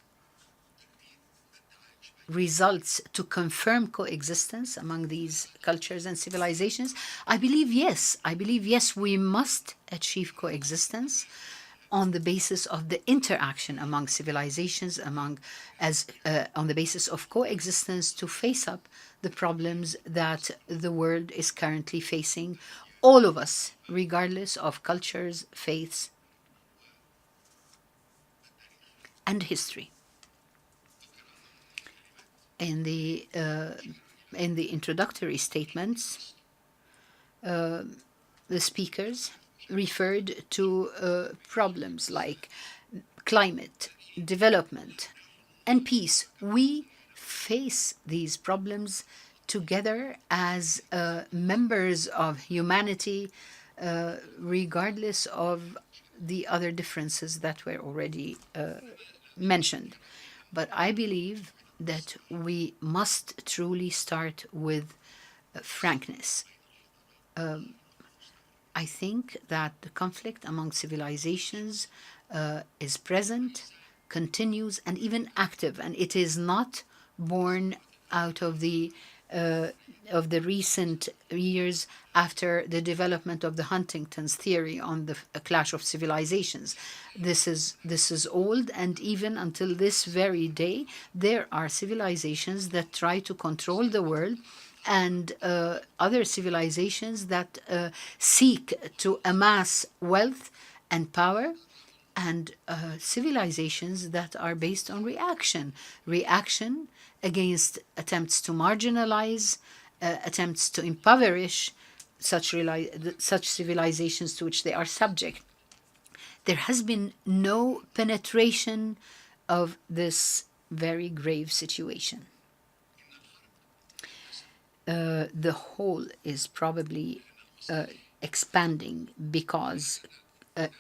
results to confirm coexistence among these cultures and civilizations? I believe yes. I believe yes, we must achieve coexistence on the basis of the interaction among civilizations, on the basis of coexistence to face up the problems that the world is currently facing, all of us, regardless of cultures, faiths, and history. In the introductory statements, the speakers referred to problems like climate, development, and peace. We face these problems together as members of humanity, regardless of the other differences that were already mentioned. But I believe that we must truly start with frankness. I think that the conflict among civilizations is present, continues, and even active, and it is not born out of the recent years after the development of the Huntington's theory on the clash of civilizations. This is old, and even until this very day, there are civilizations that try to control the world, and other civilizations that seek to amass wealth and power, and civilizations that are based on reaction against attempts to marginalize, attempts to impoverish such civilizations to which they are subject. There has been no penetration of this very grave situation. The whole is probably expanding because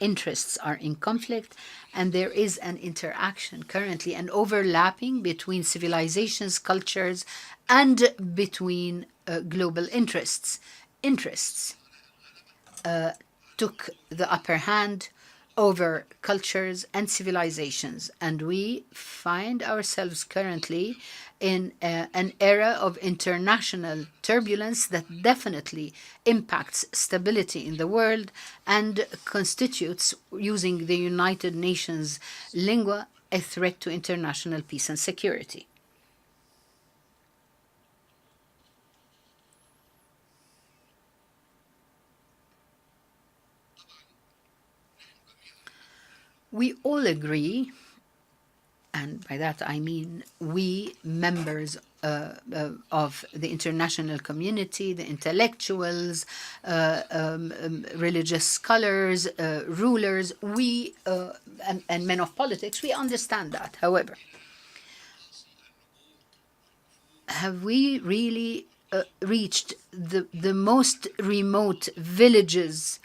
interests are in conflict, and there is an interaction currently, an overlapping between civilizations, cultures, and between global interests. Interests took the upper hand over cultures and civilizations, and we find ourselves currently in an era of international turbulence that definitely impacts stability in the world and constitutes, using the United Nations lingua, a threat to international peace and security. We all agree, and by that I mean we, members of the international community, the intellectuals, religious scholars, rulers, we, and men of politics, we understand that. However, have we really reached the most remote villages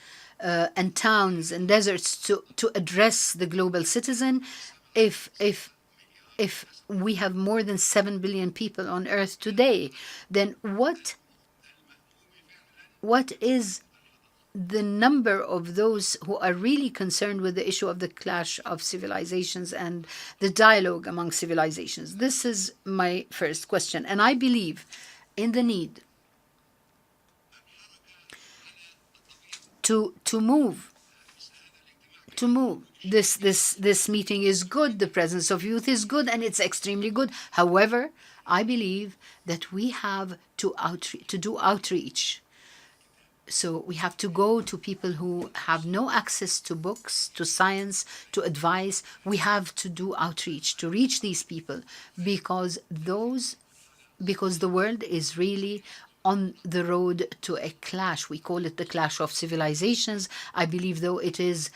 and towns and deserts to address the global citizen if we have more than 7 billion people on Earth today? Then what is the number of those who are really concerned with the issue of the clash of civilizations and the dialogue among civilizations? This is my first question. And I believe in the need to move. This meeting is good, the presence of youth is good, and it's extremely good. However, I believe that we have to do outreach. So we have to go to people who have no access to books, to science, to advice. We have to do outreach to reach these people because the world is really on the road to a clash. We call it the clash of civilizations. I believe, though, it's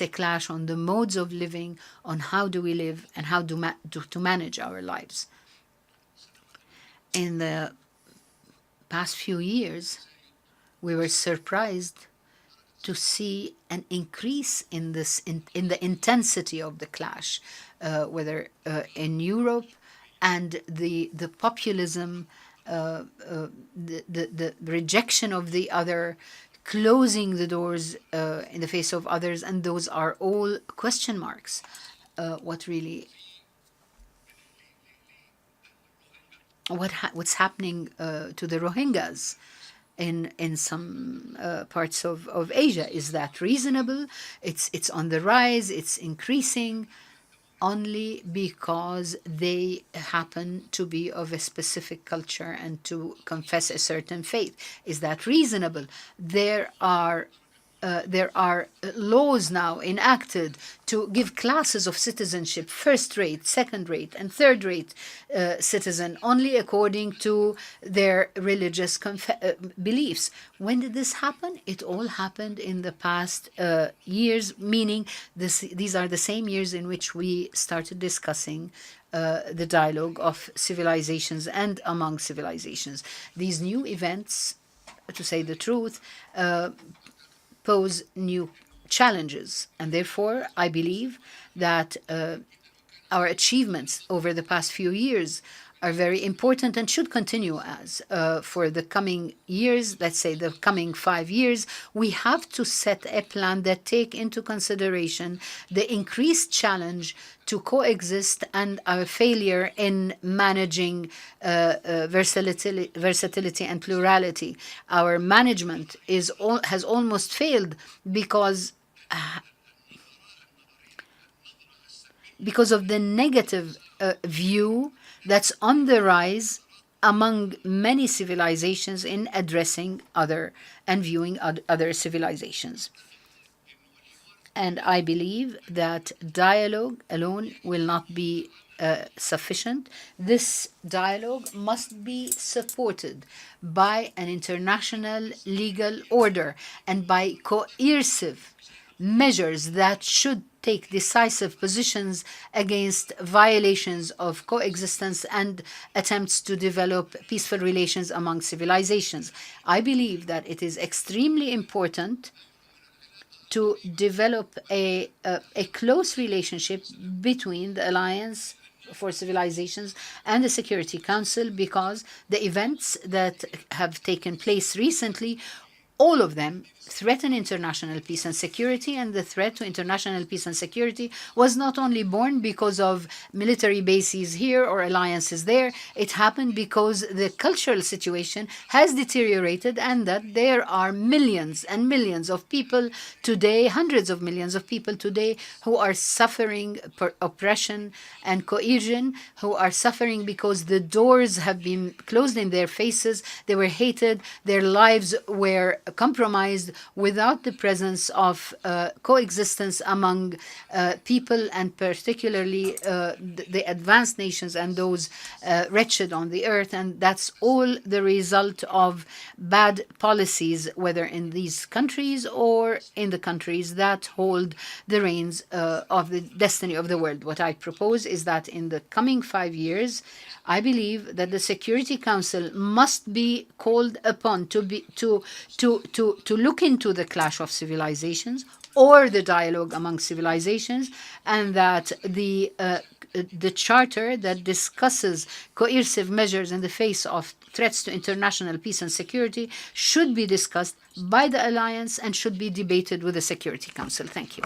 a clash on the modes of living, on how do we live and how to manage our lives. In the past few years, we were surprised to see an increase in the intensity of the clash, whether in Europe, and the populism, the rejection of the other, closing the doors in the face of others, and those are all question marks. What's happening to the Rohingyas in some parts of Asia? Is that reasonable? It's on the rise. It's increasing only because they happen to be of a specific culture and to confess a certain faith. Is that reasonable? There are laws now enacted to give classes of citizenship, first-rate, second-rate, and third-rate citizen, only according to their religious beliefs. When did this happen? It all happened in the past years, meaning these are the same years in which we started discussing the dialogue of civilizations and among civilizations. These new events, to say the truth, pose new challenges, and therefore I believe that our achievements over the past few years are very important and should continue as. For the coming years, let's say the coming 5 years, we have to set a plan that take into consideration the increased challenge to coexist and our failure in managing versatility and plurality. Our management has almost failed because of the negative view that's on the rise among many civilizations in addressing other and viewing other civilizations. And I believe that dialogue alone will not be sufficient. This dialogue must be supported by an international legal order and by coercive measures that should take decisive positions against violations of coexistence and attempts to develop peaceful relations among civilizations. I believe that it is extremely important to develop a close relationship between the Alliance for Civilizations and the Security Council, because the events that have taken place recently, all of them threaten international peace and security, and the threat to international peace and security was not only born because of military bases here or alliances there, it happened because the cultural situation has deteriorated, and that there are millions and millions of people today, hundreds of millions of people today, who are suffering oppression and coercion, who are suffering because the doors have been closed in their faces, they were hated, their lives were compromised without the presence of coexistence among people, and particularly the advanced nations and those wretched on the earth. And that's all the result of bad policies, whether in these countries or in the countries that hold the reins of the destiny of the world. What I propose is that in the coming 5 years, I believe that the Security Council must be called upon to look into the clash of civilizations or the dialogue among civilizations, and that the charter that discusses coercive measures in the face of threats to international peace and security should be discussed by the Alliance and should be debated with the Security Council. Thank you.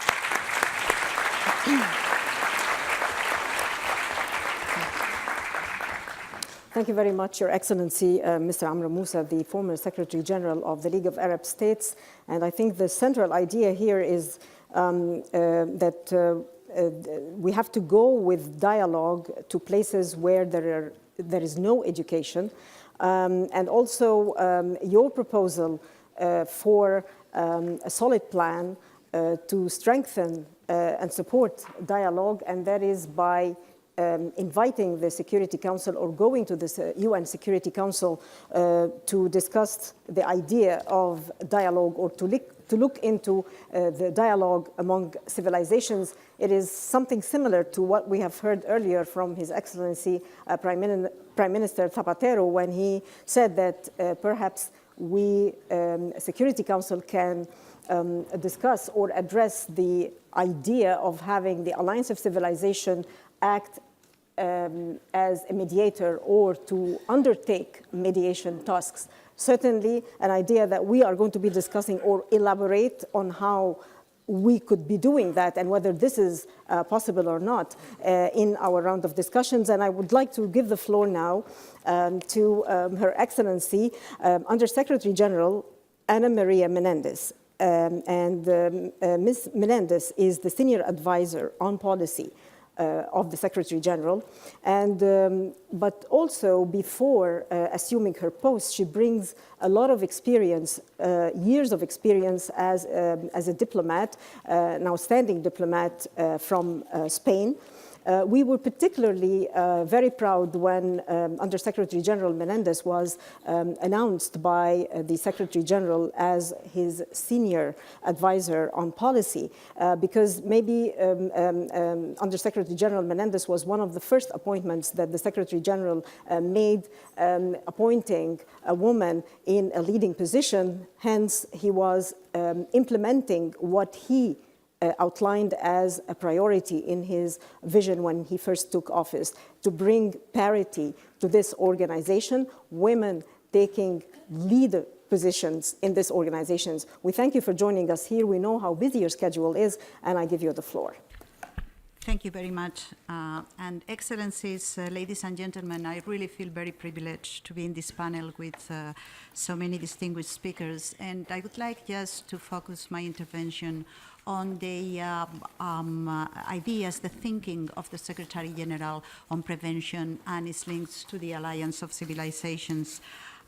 Thank you very much, Your Excellency, Mr. Amre Moussa, the former Secretary General of the League of Arab States. And I think the central idea here is that we have to go with dialogue to places where there is no education. And also your proposal for a solid plan to strengthen and support dialogue, and that is by inviting the Security Council or going to the UN Security Council to discuss the idea of dialogue, or to look into the dialogue among civilizations. It is something similar to what we have heard earlier from His Excellency Prime Minister Zapatero, when he said that perhaps we, Security Council, can discuss or address the idea of having the Alliance of Civilization act as a mediator or to undertake mediation tasks. Certainly an idea that we are going to be discussing or elaborate on how we could be doing that and whether this is possible or not in our round of discussions. And I would like to give the floor now to Her Excellency Under Secretary General Ana Maria Menendez. Ms. Menendez is the Senior Advisor on Policy of the Secretary General, and but also before assuming her post, she brings a lot of experience, years of experience as a diplomat, an outstanding diplomat from Spain. We were particularly very proud when Under Secretary General Menendez was announced by the Secretary General as his senior advisor on policy, because maybe Under Secretary General Menendez was one of the first appointments that the Secretary General made, appointing a woman in a leading position. Hence, he was implementing what he outlined as a priority in his vision when he first took office, to bring parity to this organization, women taking leader positions in these organizations. We thank you for joining us here. We know how busy your schedule is, and I give you the floor. Thank you very much. And Excellencies, ladies and gentlemen, I really feel very privileged to be in this panel with so many distinguished speakers. And I would like just to focus my intervention on the ideas, the thinking of the Secretary General on prevention and its links to the Alliance of Civilizations.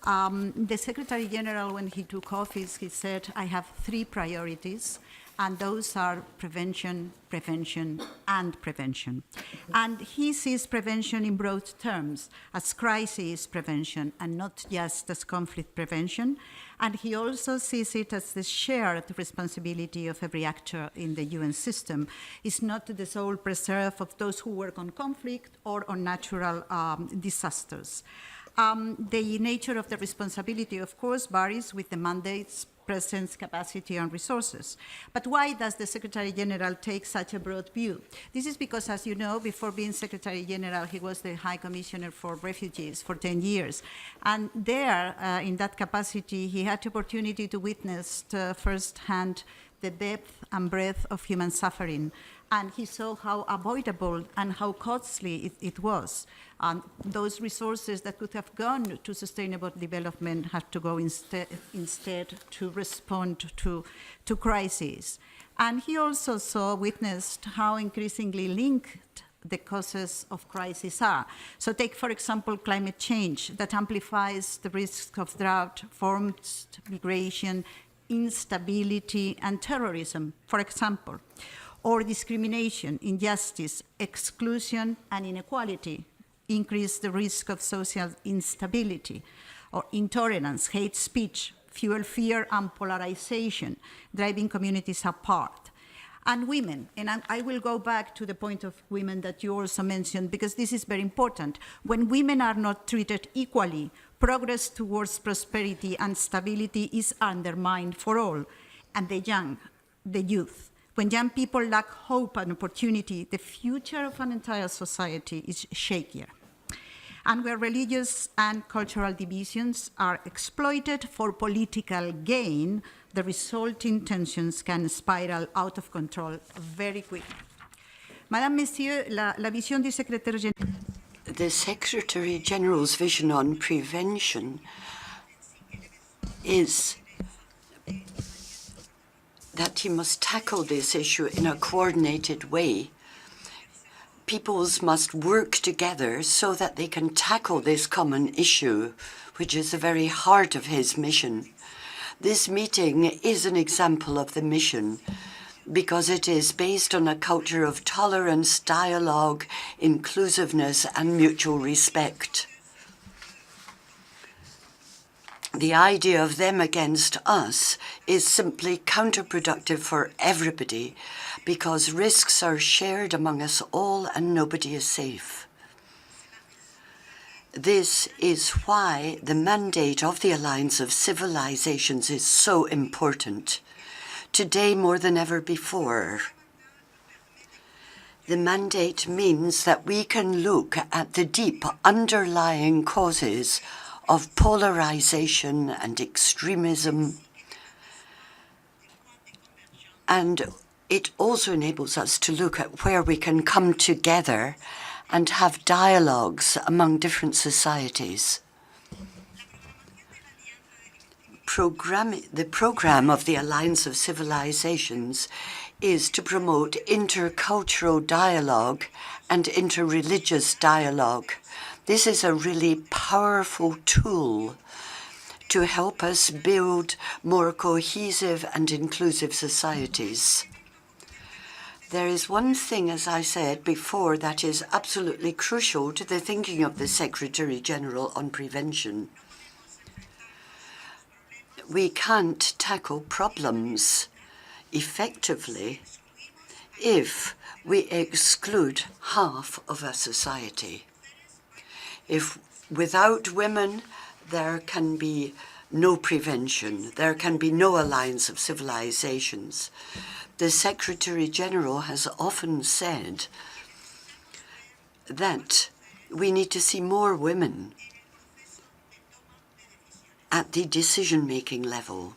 The Secretary General, when he took office, he said, I have 3 priorities. And those are prevention, prevention, and prevention. And he sees prevention in broad terms as crisis prevention and not just as conflict prevention. And he also sees it as the shared responsibility of every actor in the UN system. It's not the sole preserve of those who work on conflict or on natural disasters. The nature of the responsibility, of course, varies with the mandates, presence, capacity, and resources. But why does the Secretary General take such a broad view? This is because, as you know, before being Secretary General, he was the High Commissioner for Refugees for 10 years. And there, in that capacity, he had the opportunity to witness firsthand the depth and breadth of human suffering. And he saw how avoidable and how costly it was. Those resources that could have gone to sustainable development had to go instead to respond to crises. And he also witnessed how increasingly linked the causes of crisis are. So take, for example, climate change that amplifies the risk of drought, forced migration, instability, and terrorism, for example, or discrimination, injustice, exclusion, and inequality increase the risk of social instability, or intolerance, hate speech, fuel fear and polarization, driving communities apart. And women, and I will go back to the point of women that you also mentioned, because this is very important. When women are not treated equally, progress towards prosperity and stability is undermined for all, and the young, the youth. When young people lack hope and opportunity, the future of an entire society is shakier. And where religious and cultural divisions are exploited for political gain, the resulting tensions can spiral out of control very quickly. Madame, Monsieur, la vision du secrétaire général. The Secretary General's vision on prevention is that he must tackle this issue in a coordinated way. Peoples must work together so that they can tackle this common issue, which is the very heart of his mission. This meeting is an example of the mission because it is based on a culture of tolerance, dialogue, inclusiveness, and mutual respect. The idea of them against us is simply counterproductive for everybody because risks are shared among us all and nobody is safe. This is why the mandate of the Alliance of Civilizations is so important, today more than ever before. The mandate means that we can look at the deep underlying causes of polarization and extremism, and it also enables us to look at where we can come together and have dialogues among different societies. The program of the Alliance of Civilizations is to promote intercultural dialogue and interreligious dialogue. This is a really powerful tool to help us build more cohesive and inclusive societies. There is one thing, as I said before, that is absolutely crucial to the thinking of the Secretary General on prevention. We can't tackle problems effectively if we exclude half of a society. If without women, there can be no prevention, there can be no alliance of civilizations. The Secretary General has often said that we need to see more women at the decision-making level.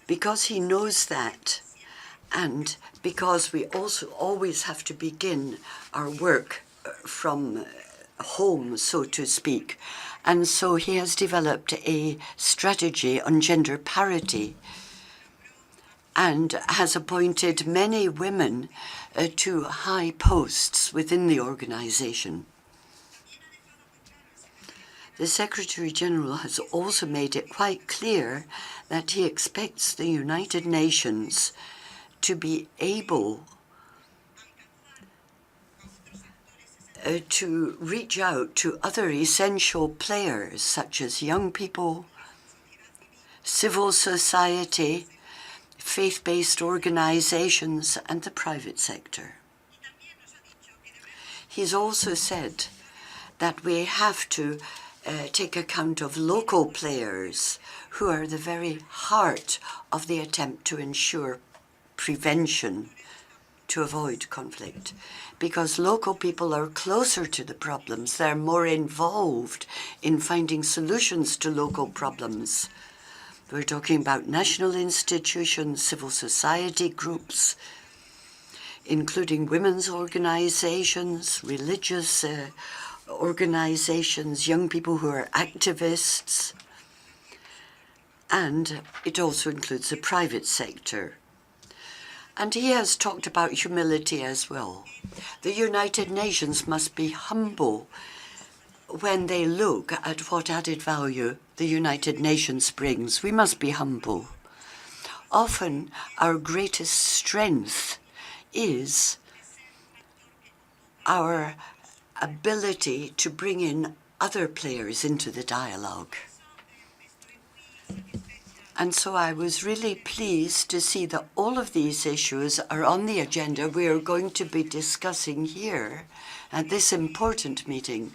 Because he knows that, and because we also always have to begin our work from home, so to speak. And so he has developed a strategy on gender parity and has appointed many women to high posts within the organization. The Secretary-General has also made it quite clear that he expects the United Nations to be able to reach out to other essential players such as young people, civil society, faith-based organizations, and the private sector. He's also said that we have to take account of local players who are the very heart of the attempt to ensure prevention to avoid conflict, because local people are closer to the problems. They're more involved in finding solutions to local problems. We're talking about national institutions, civil society groups, including women's organizations, religious organizations, young people who are activists, and it also includes the private sector. And he has talked about humility as well. The United Nations must be humble when they look at what added value the United Nations brings. We must be humble. Often our greatest strength is our ability to bring in other players into the dialogue. And so I was really pleased to see that all of these issues are on the agenda we are going to be discussing here at this important meeting.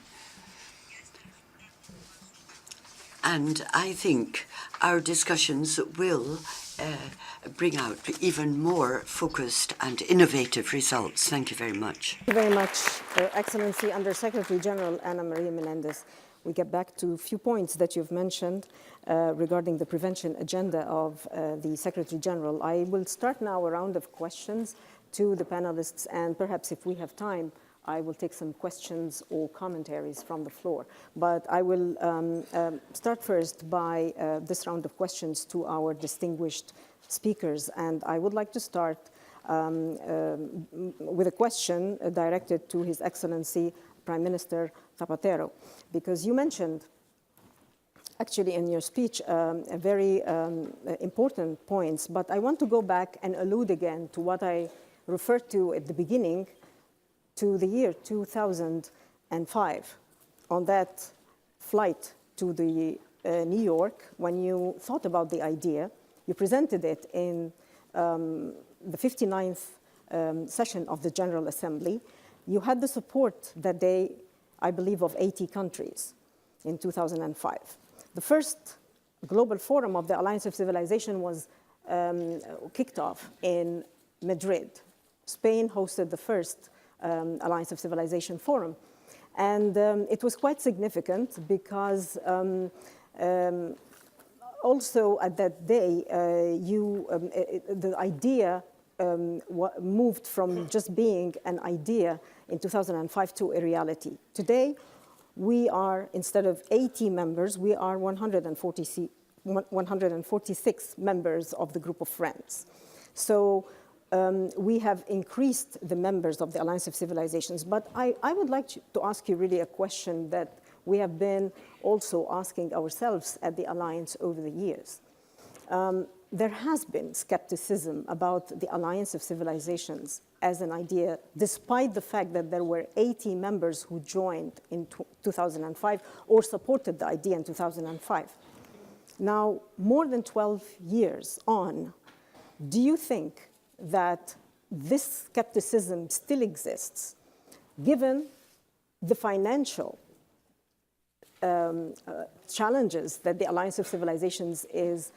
And I think our discussions will bring out even more focused and innovative results. Thank you very much. Thank you very much, Excellency Under Secretary General Maria Menendez. We get back to a few points that you've mentioned regarding the prevention agenda of the Secretary General. I will start now a round of questions to the panelists, and perhaps if we have time, I will take some questions or commentaries from the floor. But I will start first by this round of questions to our distinguished speakers. And I would like to start with a question directed to His Excellency Prime Minister Zapatero, because you mentioned actually in your speech very important points, but I want to go back and allude again to what I referred to at the beginning, to the year 2005, on that flight to the New York, when you thought about the idea, you presented it in the 59th session of the General Assembly. You had the support that day, I believe, of 80 countries in 2005. The first global forum of the Alliance of Civilization was kicked off in Madrid. Spain hosted the first Alliance of Civilization Forum. And it was quite significant because also at that day, the idea moved from just being an idea in 2005 to a reality. Today, we are, instead of 80 members, we are 146 members of the group of friends. So we have increased the members of the Alliance of Civilizations. But I would like to ask you really a question that we have been also asking ourselves at the Alliance over the years. There has been skepticism about the Alliance of Civilizations as an idea, despite the fact that there were 80 members who joined in 2005 or supported the idea in 2005. Now, more than 12 years on, do you think that this skepticism still exists, given the financial challenges that the Alliance of Civilizations is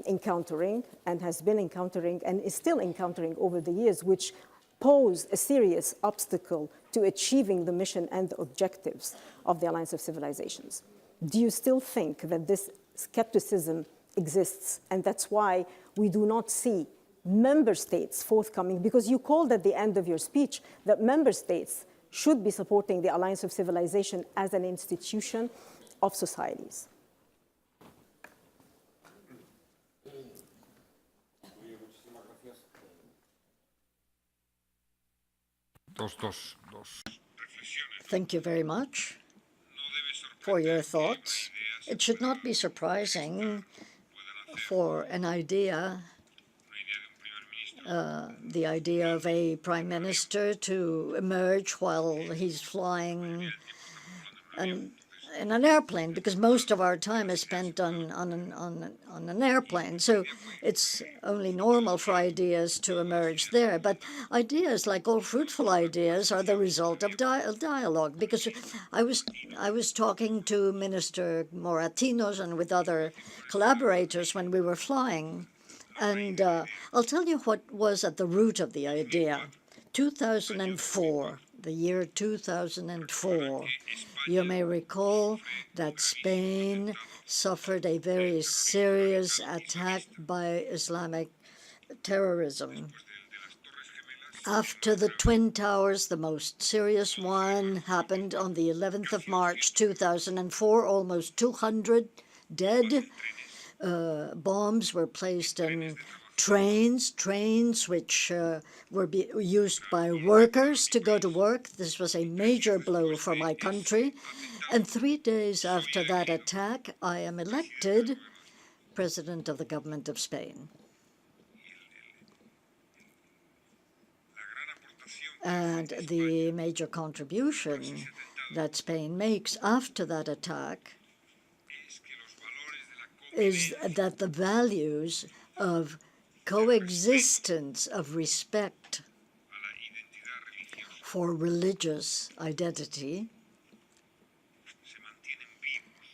encountering and has been encountering and is still encountering over the years, which pose a serious obstacle to achieving the mission and the objectives of the Alliance of Civilizations? Do you still think that this skepticism exists, and that's why we do not see member states forthcoming? Because you called at the end of your speech that member states should be supporting the Alliance of Civilization as an institution of societies. Thank you very much. for your thoughts. It should not be surprising for an idea, the idea of a prime minister to emerge while he's flying in an airplane, because most of our time is spent on an airplane. So it's only normal for ideas to emerge there. But ideas, like all fruitful ideas, are the result of dialogue. Because I was talking to Minister Moratinos and with other collaborators when we were flying. And I'll tell you what was at the root of the idea. 2004, the year 2004. You may recall that Spain suffered a very serious attack by Islamic terrorism. After the Twin Towers, the most serious one happened on the 11th of March 2004, almost 200 dead. Bombs were placed in trains which were used by workers to go to work. This was a major blow for my country. And 3 days after that attack, I am elected President of the Government of Spain. And the major contribution that Spain makes after that attack is that the values of coexistence, of respect for religious identity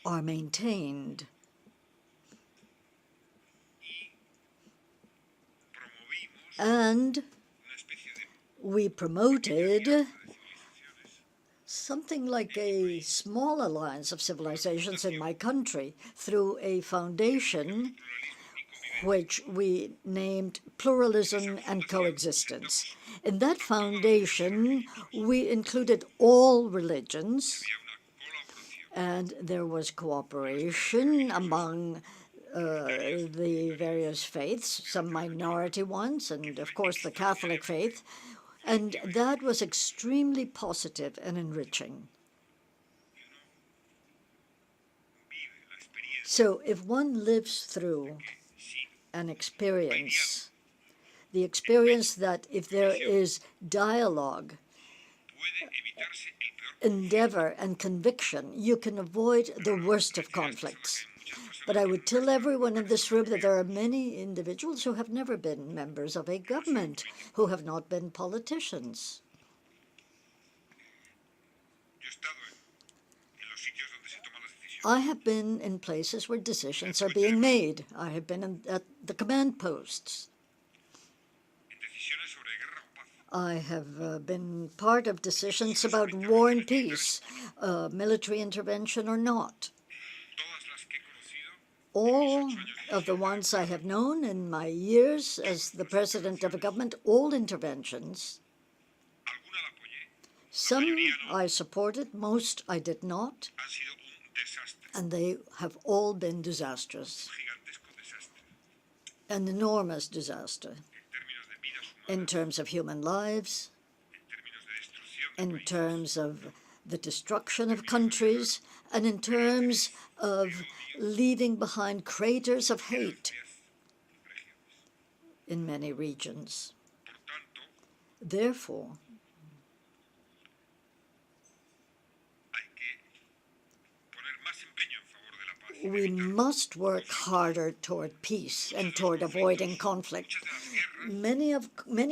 are maintained. And we promoted something like a small alliance of civilizations in my country through a foundation which we named Pluralism and Coexistence. In that foundation, we included all religions, and there was cooperation among the various faiths, some minority ones, and of course the Catholic faith, and that was extremely positive and enriching. So if one lives through an experience, the experience that if there is dialogue, endeavor, and conviction, you can avoid the worst of conflicts. But I would tell everyone in this room that there are many individuals who have never been members of a government, who have not been politicians. I have been in places where decisions are being made. I have been at the command posts. I have been part of decisions about war and peace, military intervention or not. All of the ones I have known in my years as the president of a government, all interventions, some I supported, most I did not, and they have all been disastrous, an enormous disaster in terms of human lives, in terms of the destruction of countries, and in terms of leaving behind craters of hate in many regions. Therefore, we must work harder toward peace and toward avoiding conflict. Many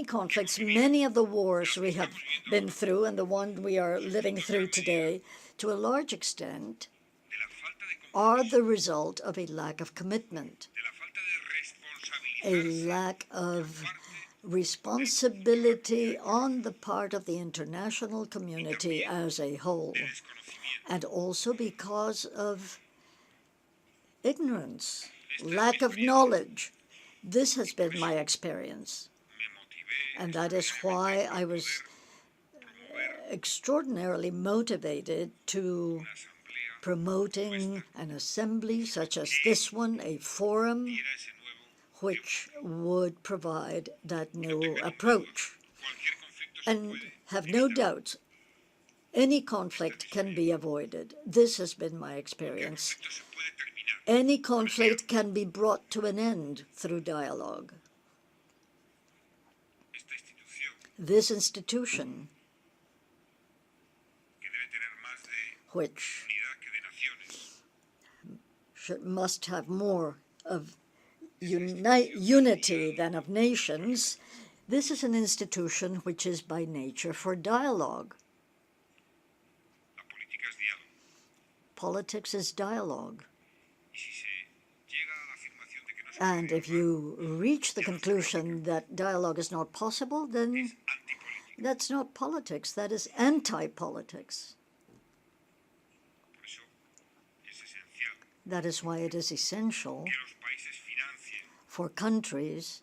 conflicts, many of the wars we have been through and the one we are living through today, to a large extent, are the result of a lack of commitment, a lack of responsibility on the part of the international community as a whole, and also because of ignorance, lack of knowledge. This has been my experience, and that is why I was extraordinarily motivated to promoting an assembly such as this one, a forum which would provide that new approach. And have no doubts, Any conflict can be avoided. This has been my experience. Any conflict can be brought to an end through dialogue. This institution, which must have more of unity than of nations, this is an institution which is by nature for dialogue. Politics is dialogue. And if you reach the conclusion that dialogue is not possible, then that's not politics, that is anti-politics. That is why it is essential for countries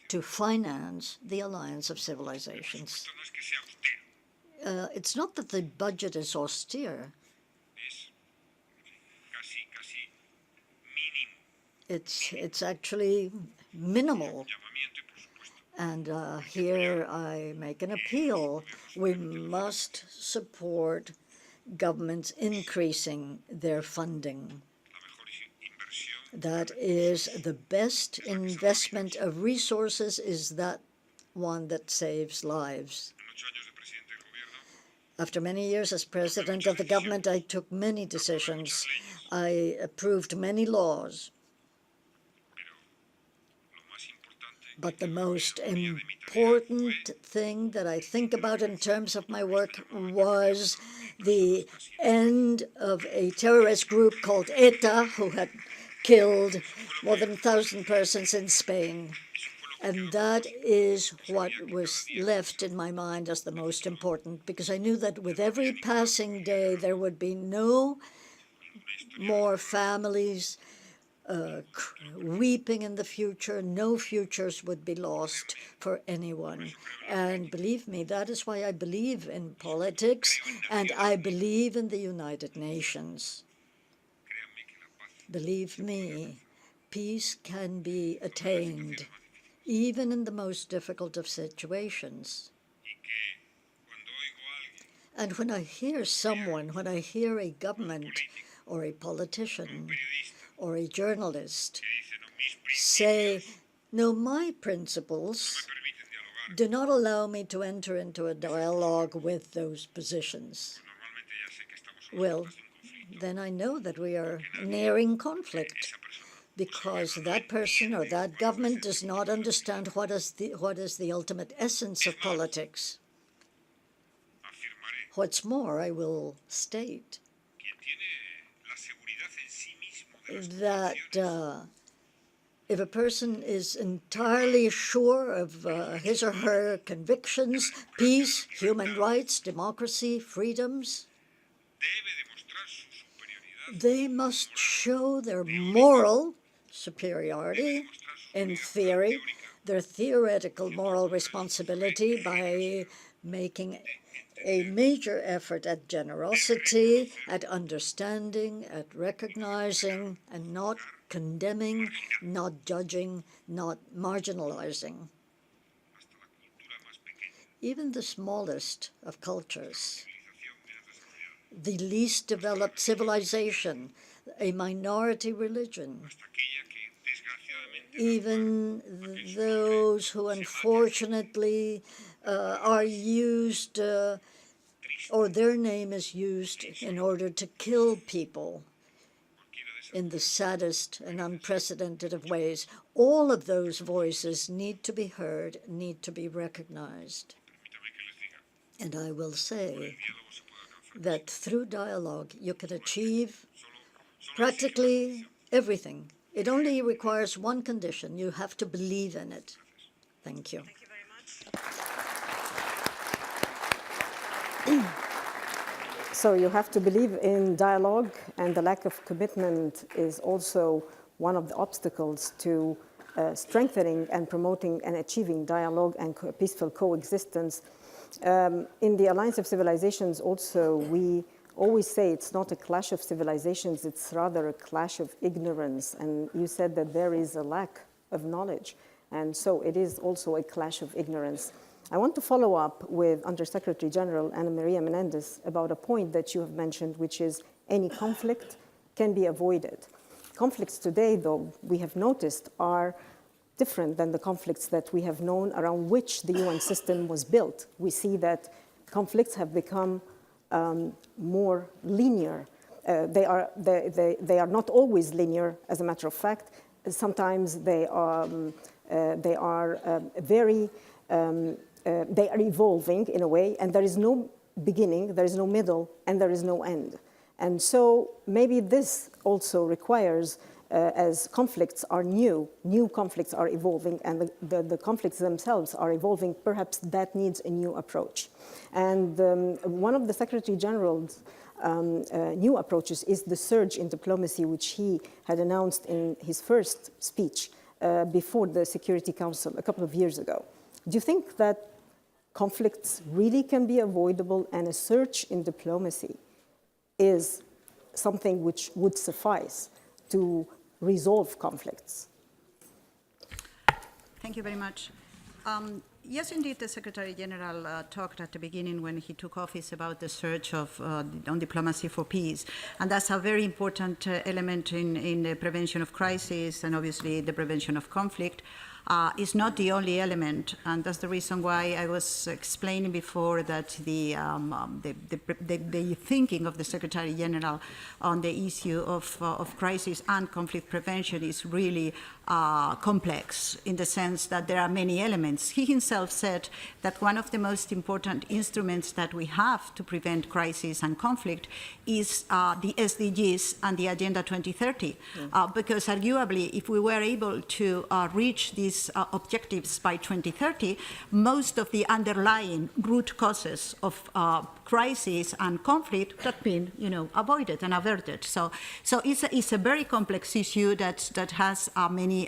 to finance the Alliance of Civilizations. It's not that the budget is austere. It's actually minimal. And here I make an appeal. We must support governments increasing their funding. That is the best investment of resources, is that one that saves lives. After many years as president of the government, I took many decisions. I approved many laws. But the most important thing that I think about in terms of my work was the end of a terrorist group called ETA, who had killed more than 1,000 persons in Spain. And that is what was left in my mind as the most important, because I knew that with every passing day there would be no more families weeping in the future. No futures would be lost for anyone. And believe me, that is why I believe in politics, and I believe in the United Nations. Believe me, peace can be attained, even in the most difficult of situations. And when I hear someone, when I hear a government or a politician or a journalist say, no, my principles do not allow me to enter into a dialogue with those positions, well, then I know that we are nearing conflict, because that person or that government does not understand what is the ultimate essence of politics. What's more, I will state that if a person is entirely sure of his or her convictions, peace, human rights, democracy, freedoms, they must show their moral superiority in theory, their theoretical moral responsibility by making a major effort at generosity, at understanding, at recognizing, and not condemning, not judging, not marginalizing. Even the smallest of cultures, the least developed civilization, a minority religion, even those who unfortunately are used, or their name is used in order to kill people in the saddest and unprecedented of ways. All of those voices need to be heard, need to be recognized. And I will say that through dialogue you can achieve practically everything. It only requires one condition: you have to believe in it. Thank you. Thank you very much. So you have to believe in dialogue, and the lack of commitment is also one of the obstacles to strengthening and promoting and achieving dialogue and peaceful coexistence. In the Alliance of Civilizations also, we always say it's not a clash of civilizations, it's rather a clash of ignorance. And you said that there is a lack of knowledge. And so it is also a clash of ignorance. I want to follow up with Undersecretary General Ana Maria Menendez about a point that you have mentioned, which is any conflict can be avoided. Conflicts today, though, we have noticed, are different than the conflicts that we have known around which the UN system was built. We see that conflicts have become more linear. They are not always linear, as a matter of fact. Sometimes they are evolving in a way, and there is no beginning, there is no middle, and there is no end. And so maybe this also requires, as conflicts are new conflicts are evolving, and the conflicts themselves are evolving, perhaps that needs a new approach. And one of the Secretary General's new approaches is the surge in diplomacy, which he had announced in his first speech before the Security Council a couple of years ago. Do you think that conflicts really can be avoidable, and a surge in diplomacy is something which would suffice to resolve conflicts? Thank you very much. Yes, indeed, the Secretary General talked at the beginning when he took office about the search on diplomacy for peace. And that's a very important element in the prevention of crisis and obviously the prevention of conflict. Is not the only element, and that's the reason why I was explaining before that the thinking of the Secretary General on the issue of crisis and conflict prevention is really complex, in the sense that there are many elements. He himself said that one of the most important instruments that we have to prevent crisis and conflict is the SDGs and the Agenda 2030, because arguably, if we were able to reach these objectives by 2030, most of the underlying root causes of crisis and conflict would have been, avoided and averted. So it's a very complex issue that has many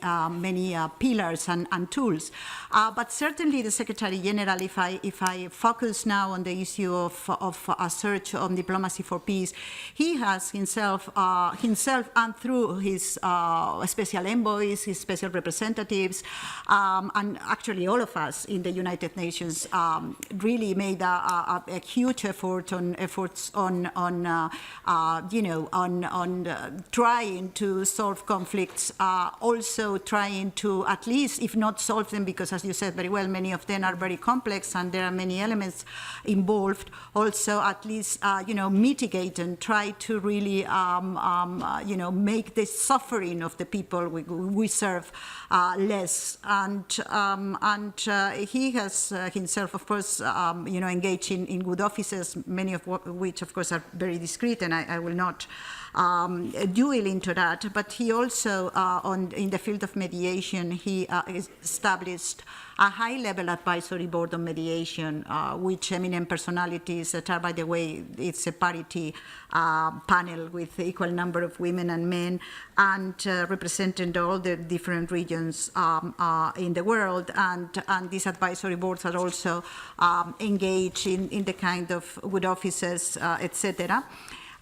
pillars and tools. But certainly, the Secretary General, if I focus now on the issue of a search on diplomacy for peace, he has himself and through his special envoys, his special representatives, and actually all of us in the United Nations really made a huge efforts on trying to solve conflicts, also trying to at least, if not solve them, because as you said very well, many of them are very complex and there are many elements involved, also at least mitigate and try to really make the suffering of the people we serve less. And he has himself, of course, engaged in good offices, many of which, of course, are very discreet, and I will not dwell into that. But he also, in the field of mediation, he established a high-level advisory board on mediation, which eminent personalities that are, by the way, it's a parity panel with equal number of women and men, and representing all the different regions in the world. And these advisory boards are also engaged in the kind of good offices, etc.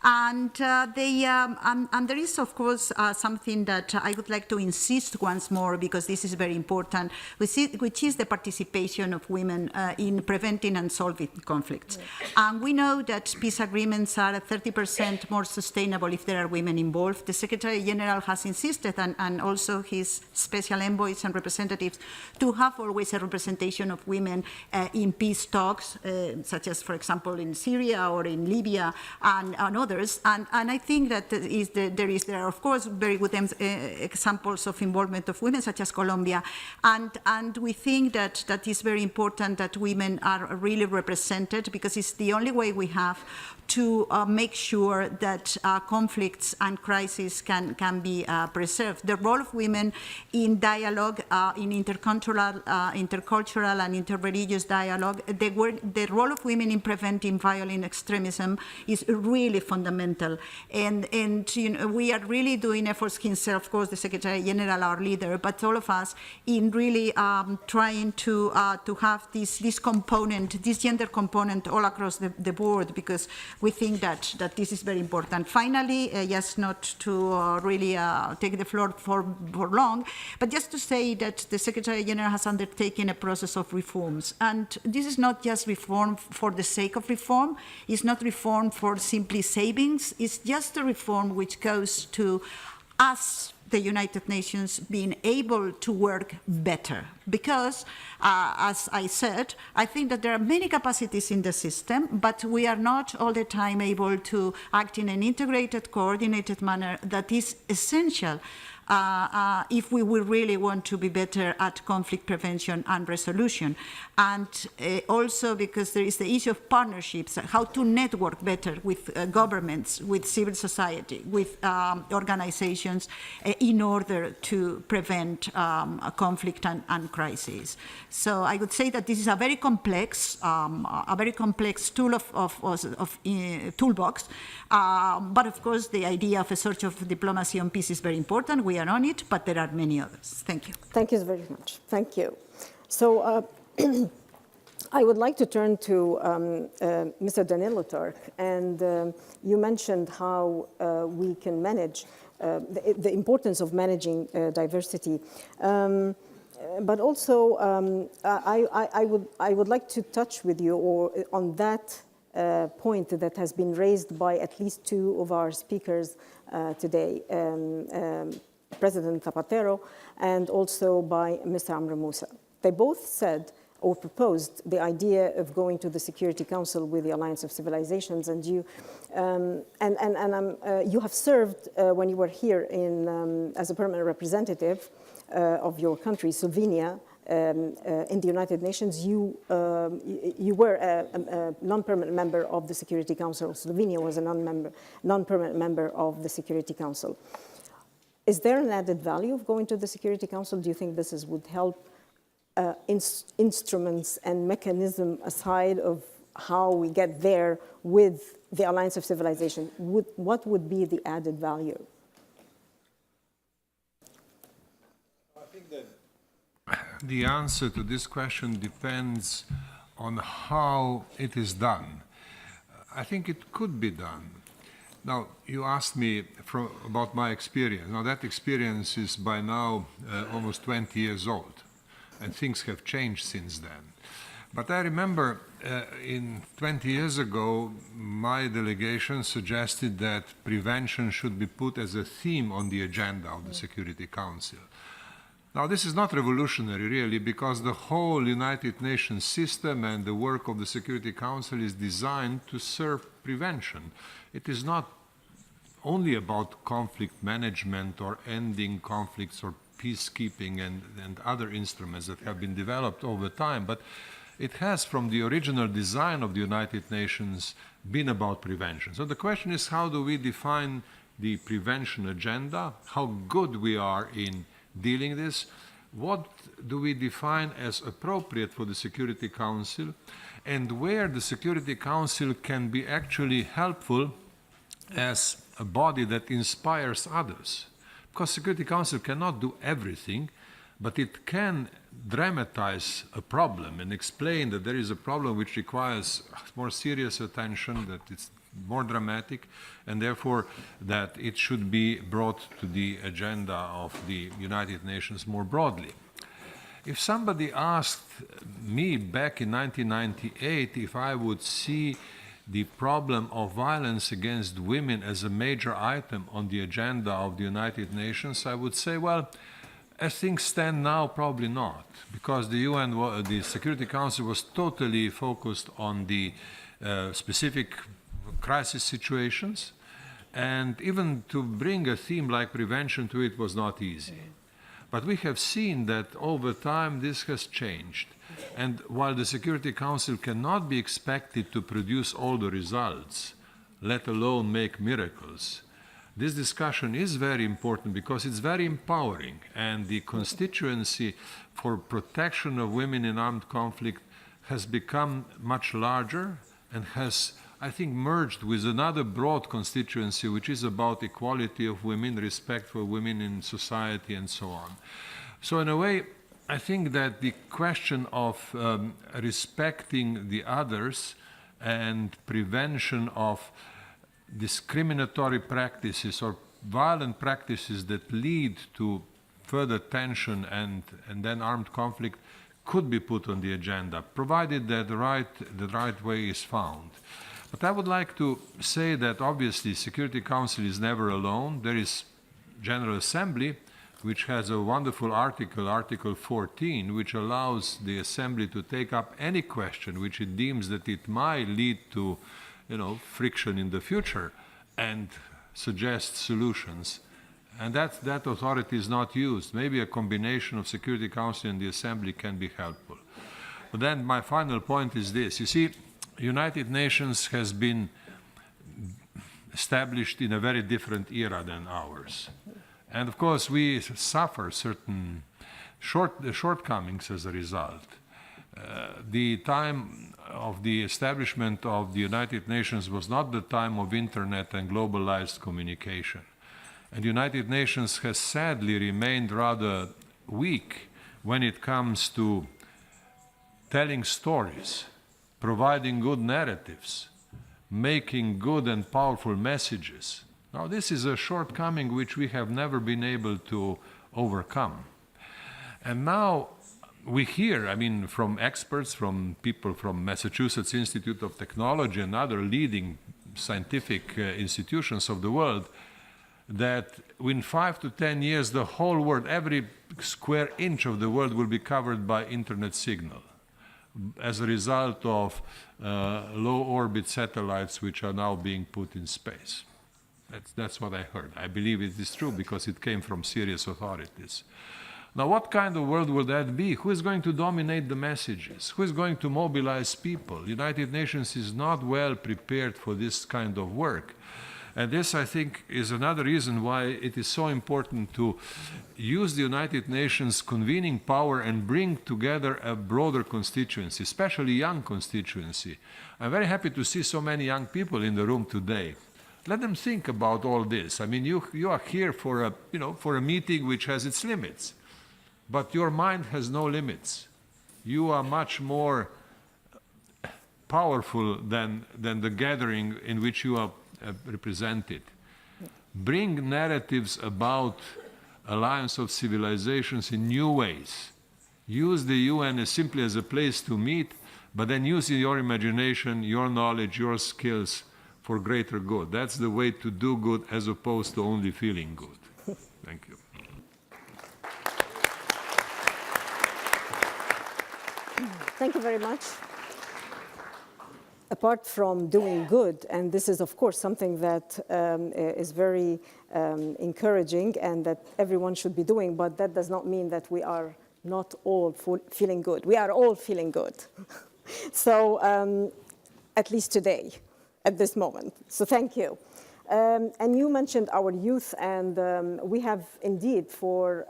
And there is, of course, something that I would like to insist once more, because this is very important, which is the participation of women in preventing and solving conflicts. Yes. And we know that peace agreements are 30% more sustainable if there are women involved. The Secretary General has insisted, and also his special envoys and representatives, to have always a representation of women in peace talks, such as, for example, in Syria or in Libya and others. And I think that there are, of course, very good examples of involvement of women, such as Colombia. And we think that is very important that women are really represented, because it's the only way we have to make sure that conflicts and crises can be preserved. The role of women in dialogue, in intercultural and interreligious dialogue, the role of women in preventing violent extremism is really fundamental. fundamental. And you know, we are really doing efforts, himself, of course, the Secretary General, our leader, but all of us, in really trying to have this component, this gender component all across the board, because we think that this is very important. Finally, just not to really take the floor for long, but just to say that the Secretary General has undertaken a process of reforms. And this is not just reform for the sake of reform. It's not reform for simply savings. It's just a reform which goes to us, the United Nations, being able to work better. Because, as I said, I think that there are many capacities in the system, but we are not all the time able to act in an integrated, coordinated manner that is essential if we will really want to be better at conflict prevention and resolution. And also because there is the issue of partnerships, how to network better with governments, with civil society, with organizations in order to prevent conflict and crisis. So I would say that this is a very complex tool of toolbox. But of course, the idea of a search of diplomacy on peace is very important. We are on it, but there are many others. Thank you. Thank you very much. Thank you. So I would like to turn to Mr. Danilo Turk. And you mentioned how we can manage the importance of managing diversity. But also, I would like to touch with you on that point that has been raised by at least two of our speakers today, President Zapatero and also by Mr. Amre Moussa. They both said or proposed the idea of going to the Security Council with the Alliance of Civilizations, and you you have served when you were here as a permanent representative of your country, Slovenia, in the United Nations. You were a non-permanent member of the Security Council. Slovenia was a non-permanent member of the Security Council. Is there an added value of going to the Security Council? Do you think this would help instruments and mechanism aside of how we get there with the Alliance of Civilization? What would be the added value? I think that the answer to this question depends on how it is done. I think it could be done. Now, you asked me about my experience. Now, that experience is by now almost 20 years old, and things have changed since then. But I remember 20 years ago, my delegation suggested that prevention should be put as a theme on the agenda of the Security Council. Now, this is not revolutionary, really, because the whole United Nations system and the work of the Security Council is designed to serve prevention. It is not only about conflict management or ending conflicts or peacekeeping and other instruments that have been developed over time, but it has, from the original design of the United Nations, been about prevention. So the question is, how do we define the prevention agenda? How good we are in dealing this? What do we define as appropriate for the Security Council? And where the Security Council can be actually helpful as a body that inspires others. Because Security Council cannot do everything, but it can dramatize a problem and explain that there is a problem which requires more serious attention, that it's more dramatic, and therefore that it should be brought to the agenda of the United Nations more broadly. If somebody asked me back in 1998 if I would see the problem of violence against women as a major item on the agenda of the United Nations, I would say, well, as things stand now, probably not, because the Security Council was totally focused on the specific crisis situations, and even to bring a theme like prevention to it was not easy. But we have seen that over time this has changed. And while the Security Council cannot be expected to produce all the results, let alone make miracles, this discussion is very important because it's very empowering, and the constituency for protection of women in armed conflict has become much larger and has, I think, merged with another broad constituency, which is about equality of women, respect for women in society, and so on. So in a way, I think that the question of respecting the others and prevention of discriminatory practices or violent practices that lead to further tension and then armed conflict could be put on the agenda, provided that the right way is found. But I would like to say that obviously Security Council is never alone. There is General Assembly, which has a wonderful article, Article 14, which allows the Assembly to take up any question which it deems that it might lead to, friction in the future and suggest solutions. And that authority is not used. Maybe a combination of Security Council and the Assembly can be helpful. But then my final point is this. You see, United Nations has been established in a very different era than ours. And of course, we suffer certain shortcomings as a result. The time of the establishment of the United Nations was not the time of internet and globalized communication. And the United Nations has sadly remained rather weak when it comes to telling stories, providing good narratives, making good and powerful messages. Now, this is a shortcoming which we have never been able to overcome. And now we hear, from experts, from people from Massachusetts Institute of Technology and other leading scientific institutions of the world, that in 5 to 10 years, the whole world, every square inch of the world will be covered by internet signal as a result of low orbit satellites which are now being put in space. That's what I heard. I believe it is true because it came from serious authorities. Now, what kind of world will that be? Who is going to dominate the messages? Who is going to mobilize people? The United Nations is not well prepared for this kind of work. And this, I think, is another reason why it is so important to use the United Nations convening power and bring together a broader constituency, especially young constituency. I'm very happy to see so many young people in the room today. Let them think about all this. You are here for a meeting which has its limits, but your mind has no limits. You are much more powerful than the gathering in which you are represented. Bring narratives about alliance of civilizations in new ways. Use the UN as simply as a place to meet, but then use your imagination, your knowledge, your skills for greater good. That's the way to do good as opposed to only feeling good. Thank you. Thank you very much. Apart from doing good, and this is, of course, something that is very encouraging and that everyone should be doing, but that does not mean that we are not all feeling good. We are all feeling good. So, at least today, at this moment. So thank you. And you mentioned our youth, and we have indeed, for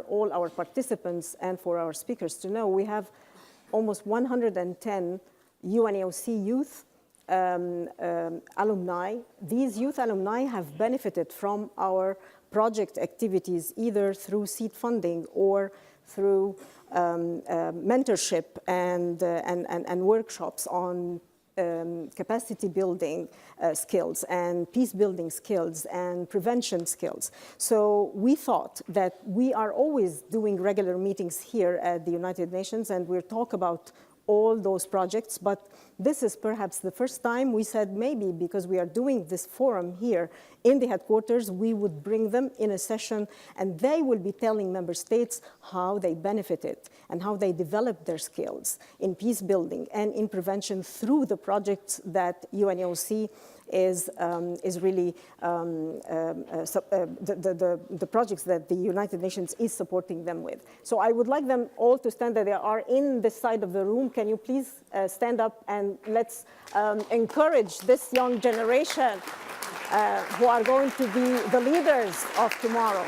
all our participants and for our speakers to know, we have almost 110 UNAOC youth alumni. These youth alumni have benefited from our project activities, either through seed funding or through mentorship and workshops on capacity building skills and peace building skills and prevention skills. So we thought that we are always doing regular meetings here at the United Nations, and we'll talk about all those projects, but this is perhaps the first time we said maybe because we are doing this forum here in the headquarters, we would bring them in a session and they will be telling member states how they benefited and how they developed their skills in peace building and in prevention through the projects that UNAOC is really the projects that the United Nations is supporting them with. So I would like them all to stand that they are in this side of the room. Can you please stand up and let's encourage this young generation who are going to be the leaders of tomorrow.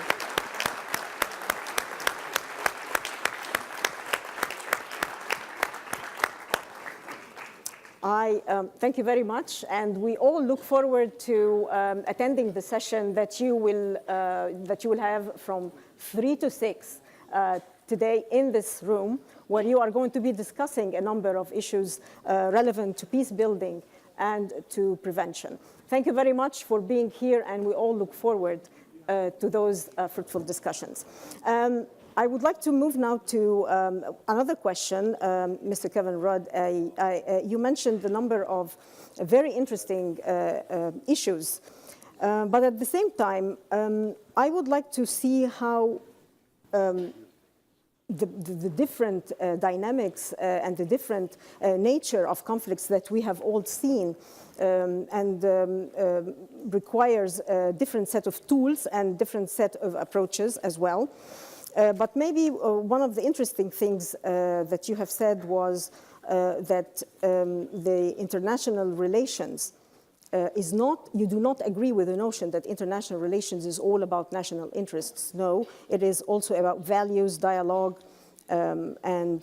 Thank you very much, and we all look forward to attending the session that you will have from 3 to 6 today in this room, where you are going to be discussing a number of issues relevant to peace building and to prevention. Thank you very much for being here, and we all look forward to those fruitful discussions. I would like to move now to another question, Mr. Kevin Rudd. You mentioned a number of very interesting issues, but at the same time, I would like to see how the different dynamics and the different nature of conflicts that we have all seen requires a different set of tools and different set of approaches as well. But maybe one of the interesting things that you have said was that the international relations is not, you do not agree with the notion that international relations is all about national interests. No, it is also about values, dialogue, and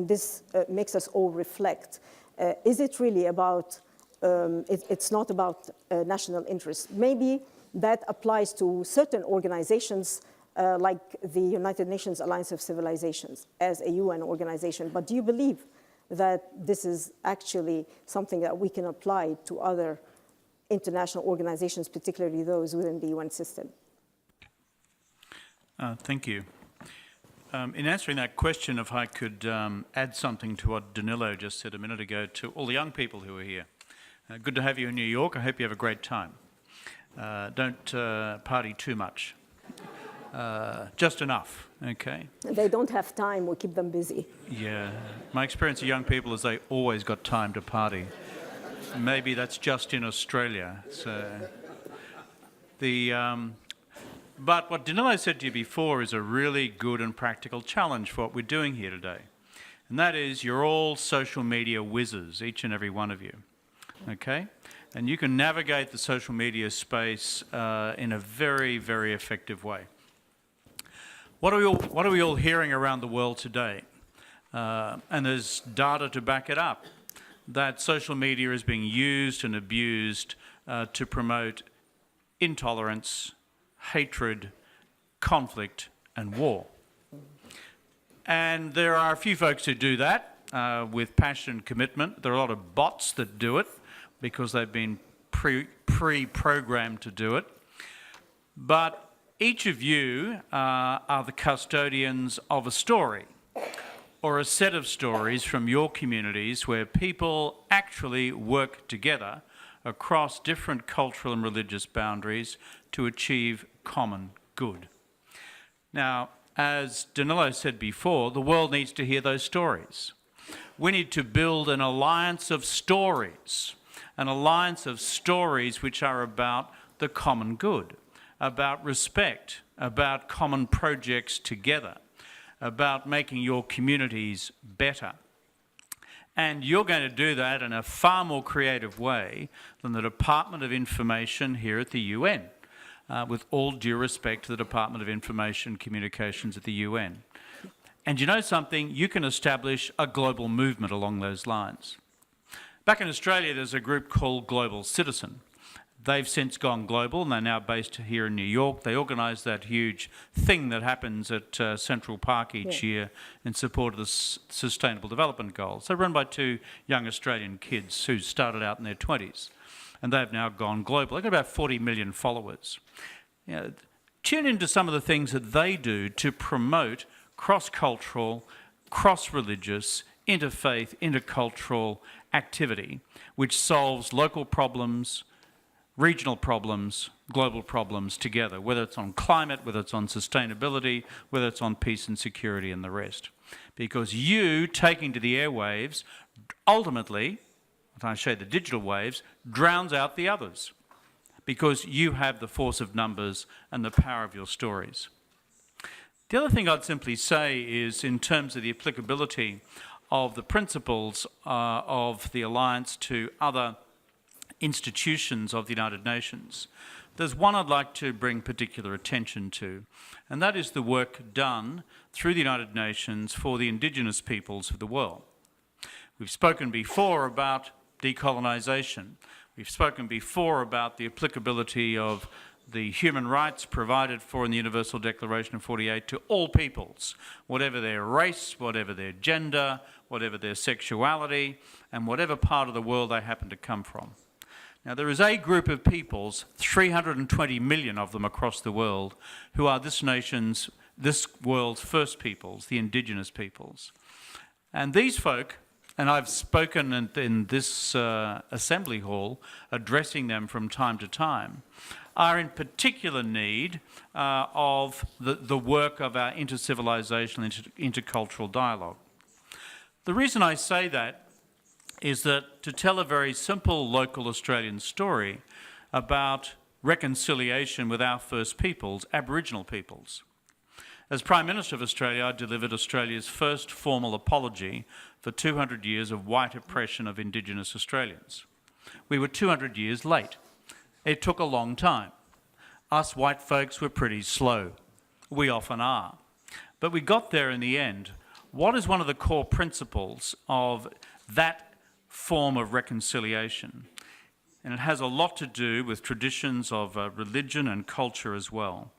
this makes us all reflect. Is it really about, it's not about national interests. Maybe that applies to certain organizations like the United Nations Alliance of Civilizations as a UN organization. But do you believe that this is actually something that we can apply to other international organizations, particularly those within the UN system? Thank you. In answering that question, if I could add something to what Danilo just said a minute ago to all the young people who are here. Good to have you in New York. I hope you have a great time. Don't party too much. Just enough, okay? They don't have time, we keep them busy. Yeah, my experience of young people is they always got time to party. Maybe that's just in Australia. So but what Danilo said to you before is a really good and practical challenge for what we're doing here today. And that is, you're all social media whizzes, each and every one of you, okay? And you can navigate the social media space in a very, very effective way. What are we all hearing around the world today? And there's data to back it up, that social media is being used and abused to promote intolerance, hatred, conflict, and war. And there are a few folks who do that with passion and commitment. There are a lot of bots that do it because they've been pre-programmed to do it. But each of you are the custodians of a story or a set of stories from your communities where people actually work together across different cultural and religious boundaries to achieve common good. Now, as Danilo said before, the world needs to hear those stories. We need to build an alliance of stories which are about the common good, about respect, about common projects together, about making your communities better. And you're going to do that in a far more creative way than the Department of Information here at the UN, with all due respect to the Department of Information Communications at the UN. And you know something? You can establish a global movement along those lines. Back in Australia, there's a group called Global Citizen. They've since gone global, and they're now based here in New York. They organise that huge thing that happens at Central Park each year in support of the Sustainable Development Goals. They're run by two young Australian kids who started out in their 20s, and they've now gone global. They've got about 40 million followers. You know, tune into some of the things that they do to promote cross-cultural, cross-religious, interfaith, intercultural activity, which solves local problems, regional problems, global problems together, whether it's on climate, whether it's on sustainability, whether it's on peace and security and the rest. Because you taking to the airwaves, ultimately, if I show you the digital waves, drowns out the others. Because you have the force of numbers and the power of your stories. The other thing I'd simply say is, in terms of the applicability of the principles of the Alliance to other institutions of the United Nations, there's one I'd like to bring particular attention to, and that is the work done through the United Nations for the Indigenous peoples of the world. We've spoken before about decolonisation. We've spoken before about the applicability of the human rights provided for in the Universal Declaration of 48 to all peoples, whatever their race, whatever their gender, whatever their sexuality, and whatever part of the world they happen to come from. Now, there is a group of peoples, 320 million of them across the world, who are this world's first peoples, the Indigenous peoples. And these folk, and I've spoken in this assembly hall, addressing them from time to time, are in particular need of the work of our intercivilizational, intercultural dialogue. The reason I say that is that to tell a very simple local Australian story about reconciliation with our first peoples, Aboriginal peoples. As Prime Minister of Australia, I delivered Australia's first formal apology for 200 years of white oppression of Indigenous Australians. We were 200 years late. It took a long time. Us white folks were pretty slow. We often are. But we got there in the end. What is one of the core principles of that form of reconciliation? And it has a lot to do with traditions of religion and culture as well.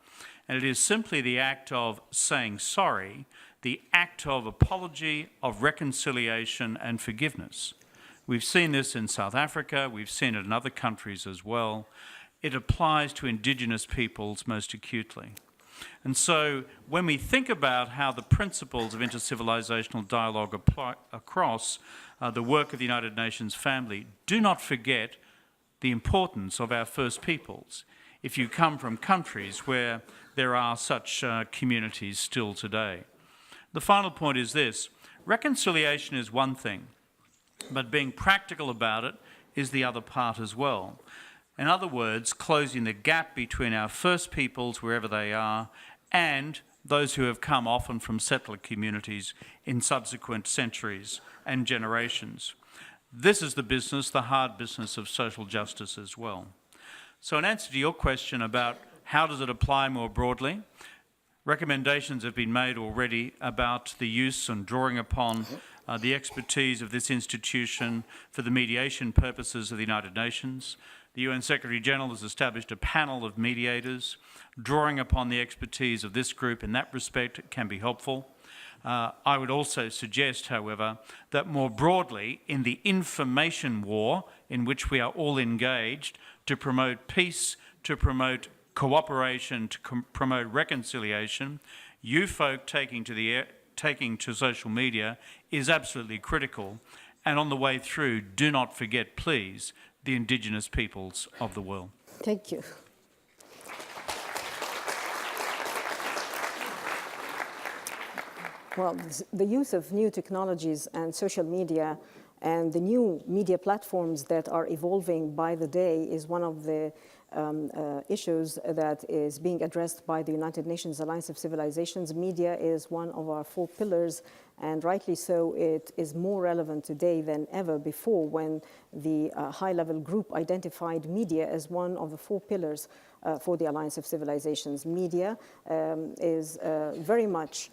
And it is simply the act of saying sorry, the act of apology, of reconciliation and forgiveness. We've seen this in South Africa, we've seen it in other countries as well. It applies to Indigenous peoples most acutely. And so when we think about how the principles of intercivilizational dialogue apply across the work of the United Nations family, do not forget the importance of our first peoples if you come from countries where there are such communities still today. The final point is this: reconciliation is one thing, but being practical about it is the other part as well. In other words, closing the gap between our first peoples, wherever they are, and those who have come often from settler communities in subsequent centuries and generations. This is the business, the hard business of social justice as well. So in answer to your question about how does it apply more broadly, recommendations have been made already about the use and drawing upon the expertise of this institution for the mediation purposes of the United Nations. The UN Secretary-General has established a panel of mediators. Drawing upon the expertise of this group in that respect can be helpful. I would also suggest, however, that more broadly in the information war in which we are all engaged to promote peace, to promote cooperation, to promote reconciliation, you folk taking to social media is absolutely critical. And on the way through, do not forget, please, the Indigenous peoples of the world. Thank you. Well, the use of new technologies and social media and the new media platforms that are evolving by the day is one of the issues that is being addressed by the United Nations Alliance of Civilizations. Media is one of our 4 pillars, and rightly so. It is more relevant today than ever before, when the high-level group identified media as one of the 4 pillars for the Alliance of Civilizations. Media is very much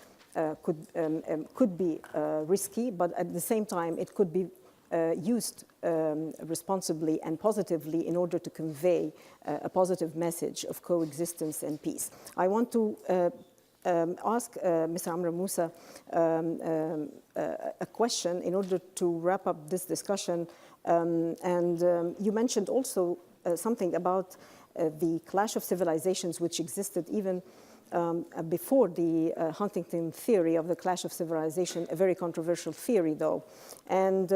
could be risky, but at the same time it could be used responsibly and positively in order to convey a positive message of coexistence and peace. I want to ask Mr. Amre Moussa a question in order to wrap up this discussion. You mentioned also something about the clash of civilizations, which existed even before the Huntington theory of the clash of civilization, a very controversial theory, though. And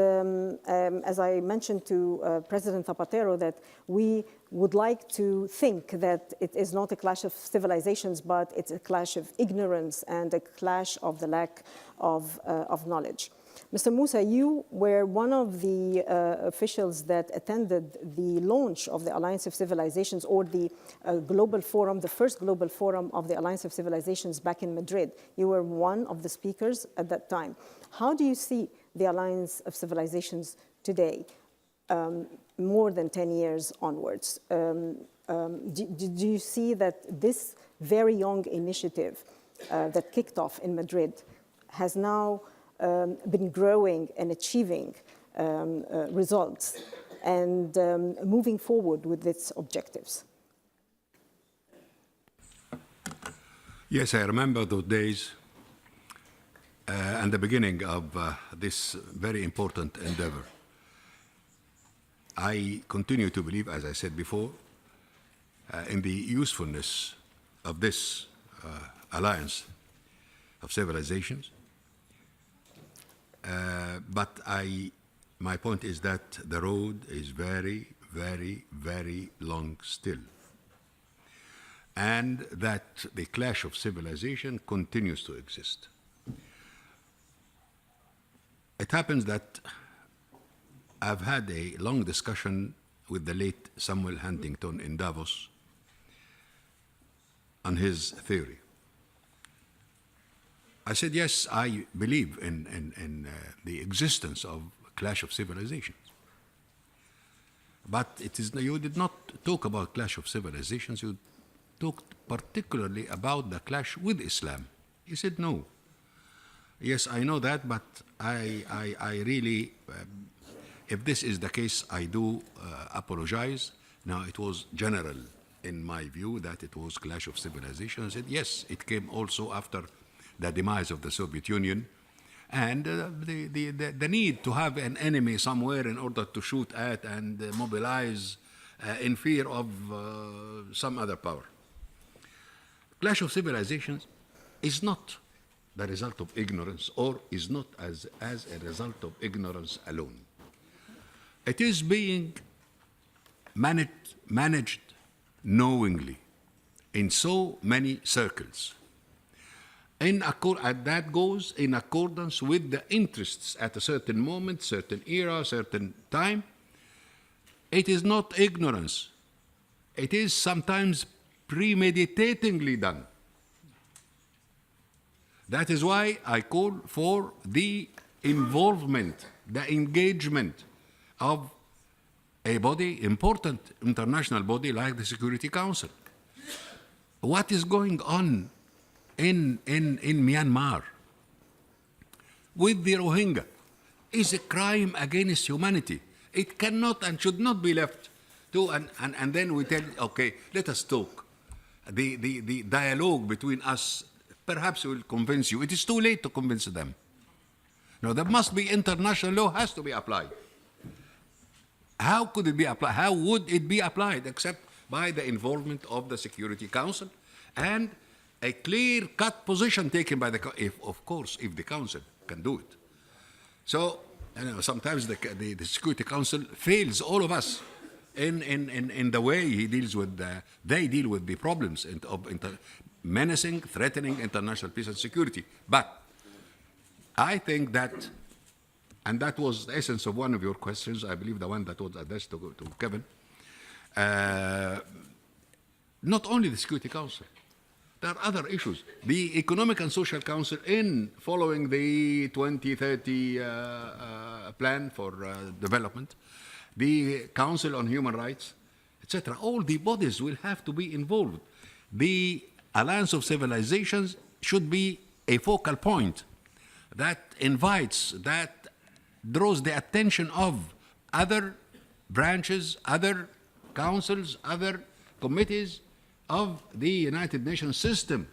as I mentioned to President Zapatero, that we would like to think that it is not a clash of civilizations, but it's a clash of ignorance and a clash of the lack of knowledge. Mr. Moussa, you were one of the officials that attended the launch of the Alliance of Civilizations, or the global forum, the first global forum of the Alliance of Civilizations back in Madrid. You were one of the speakers at that time. How do you see the Alliance of Civilizations today, more than 10 years onwards? Do you see that this very young initiative that kicked off in Madrid has now been growing and achieving results and moving forward with its objectives. Yes, I remember those days and the beginning of this very important endeavor. I continue to believe, as I said before, in the usefulness of this alliance of civilizations. But my point is that the road is very, very, very long still. And that the clash of civilization continues to exist. It happens that I've had a long discussion with the late Samuel Huntington in Davos on his theory. I said, yes, I believe in the existence of clash of civilizations. But you did not talk about clash of civilizations, you talked particularly about the clash with Islam. He said, no. Yes, I know that, but I really, if this is the case, I do apologize. Now, it was general in my view that it was clash of civilizations. I said, yes, it came also after the demise of the Soviet Union and the need to have an enemy somewhere in order to shoot at and mobilize in fear of some other power. Clash of civilizations is not the result of ignorance or is not as a result of ignorance alone. It is being managed knowingly in so many circles. And that goes in accordance with the interests at a certain moment, certain era, certain time. It is not ignorance. It is sometimes premeditatingly done. That is why I call for the involvement, the engagement of a body, important international body like the Security Council. What is going on in Myanmar with the Rohingya is a crime against humanity. It cannot and should not be left to, and then we tell, okay, let us talk. The dialogue between us perhaps will convince you. It is too late to convince them. No, there must be international law has to be applied. How could it be applied? How would it be applied except by the involvement of the Security Council and a clear-cut position taken by the, of course, if the Council can do it. So, sometimes the Security Council fails all of us in the way he deals with they deal with the problems of menacing, threatening international peace and security. But I think that, and that was the essence of one of your questions, I believe the one that was addressed to Kevin, not only the Security Council, there are other issues. The Economic and Social Council, in following the 2030 plan for development, the Council on Human Rights, etc., all the bodies will have to be involved. The Alliance of Civilizations should be a focal point that invites, that draws the attention of other branches, other councils, other committees of the United Nations system.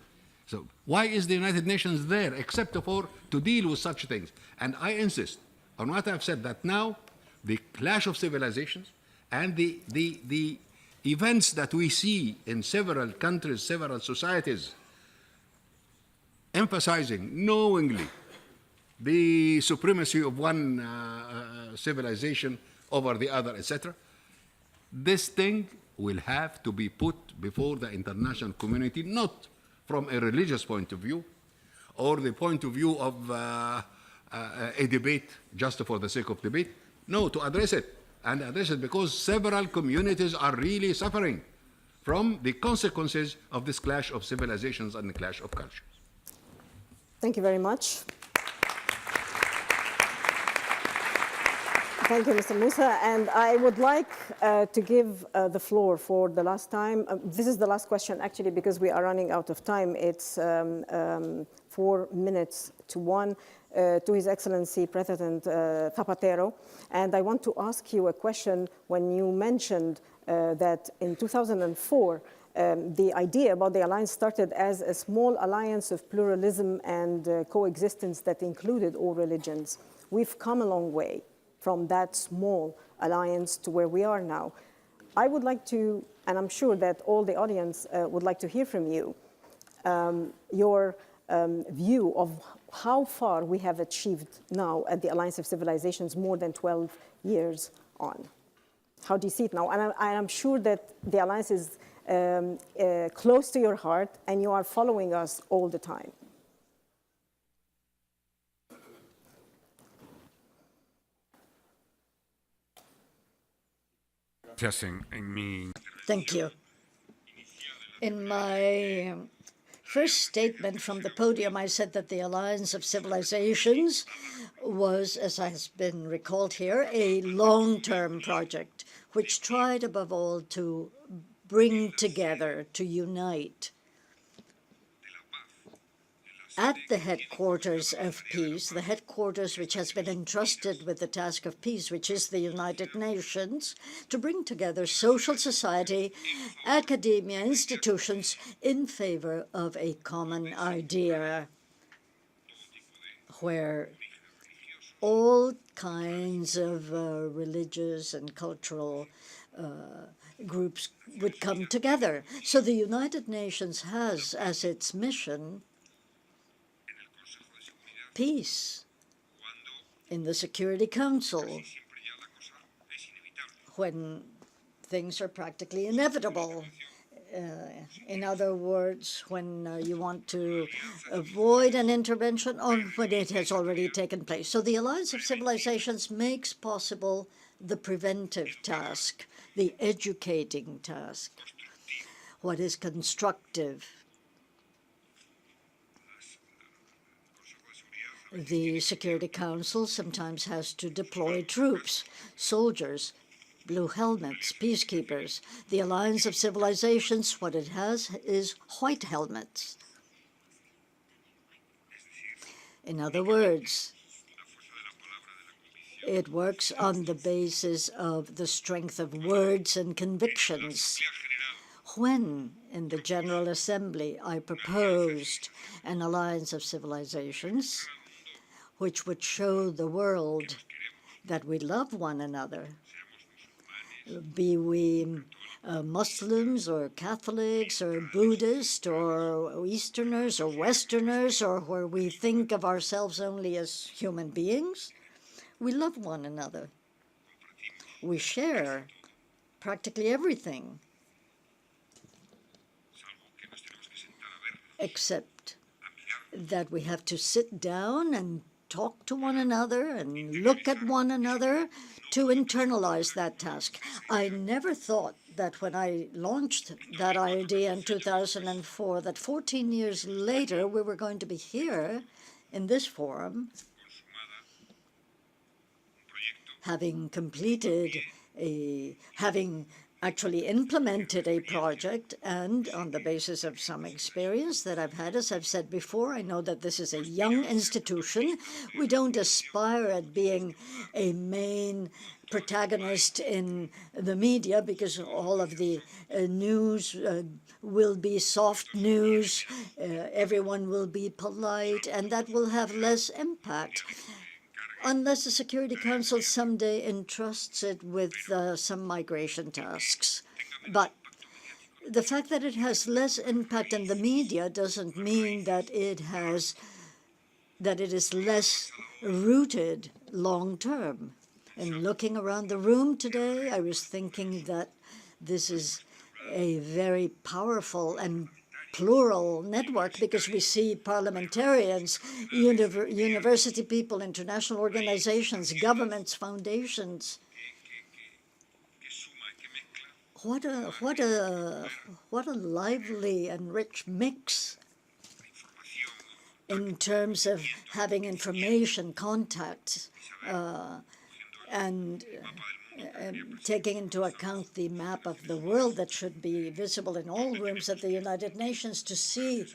So why is the United Nations there except for to deal with such things? And I insist on what I've said, that now the clash of civilizations and the events that we see in several countries, several societies, emphasizing knowingly the supremacy of one civilization over the other, etc., this thing will have to be put before the international community, not from a religious point of view or the point of view of a debate just for the sake of debate. No, to address it, and address it because several communities are really suffering from the consequences of this clash of civilizations and the clash of cultures. Thank you very much. Thank you, Mr. Moussa. And I would like to give the floor for the last time. This is the last question, actually, because we are running out of time. It's 4 minutes to one to His Excellency President Zapatero. And I want to ask you a question. When you mentioned that in 2004, the idea about the alliance started as a small alliance of pluralism and coexistence that included all religions. We've come a long way from that small alliance to where we are now. I would like to, and I'm sure that all the audience would like to hear from you, your view of how far we have achieved now at the Alliance of Civilizations more than 12 years on. How do you see it now? And I'm sure that the Alliance is close to your heart and you are following us all the time. Thank you. In my first statement from the podium, I said that the Alliance of Civilizations was, as has been recalled here, a long-term project which tried above all to bring together, to unite. At the headquarters of peace, the headquarters which has been entrusted with the task of peace, which is the United Nations, to bring together social society, academia, institutions in favor of a common idea where all kinds of religious and cultural groups would come together. So the United Nations has as its mission peace in the Security Council when things are practically inevitable. In other words, when you want to avoid an intervention or when it has already taken place. So the Alliance of Civilizations makes possible the preventive task, the educating task, what is constructive. The Security Council sometimes has to deploy troops, soldiers, blue helmets, peacekeepers. The Alliance of Civilizations, what it has is white helmets. In other words, it works on the basis of the strength of words and convictions. When, in the General Assembly, I proposed an Alliance of Civilizations, which would show the world that we love one another, be we Muslims or Catholics or Buddhists or Easterners or Westerners, or where we think of ourselves only as human beings, we love one another. We share practically everything, except that we have to sit down and talk to one another and look at one another to internalize that task. I never thought that when I launched that idea in 2004, that 14 years later we were going to be here in this forum, having actually implemented a project, and on the basis of some experience that I've had, as I've said before, I know that this is a young institution. We don't aspire at being a main protagonist in the media, because all of the news will be soft news, everyone will be polite, and that will have less impact, unless the Security Council someday entrusts it with some migration tasks. But the fact that it has less impact in the media doesn't mean that it is less rooted long term. And looking around the room today, I was thinking that this is a very powerful and plural network, because we see parliamentarians, university people, international organizations, governments, foundations. What a lively and rich mix in terms of having information, contacts, and taking into account the map of the world that should be visible in all rooms at the United Nations, to see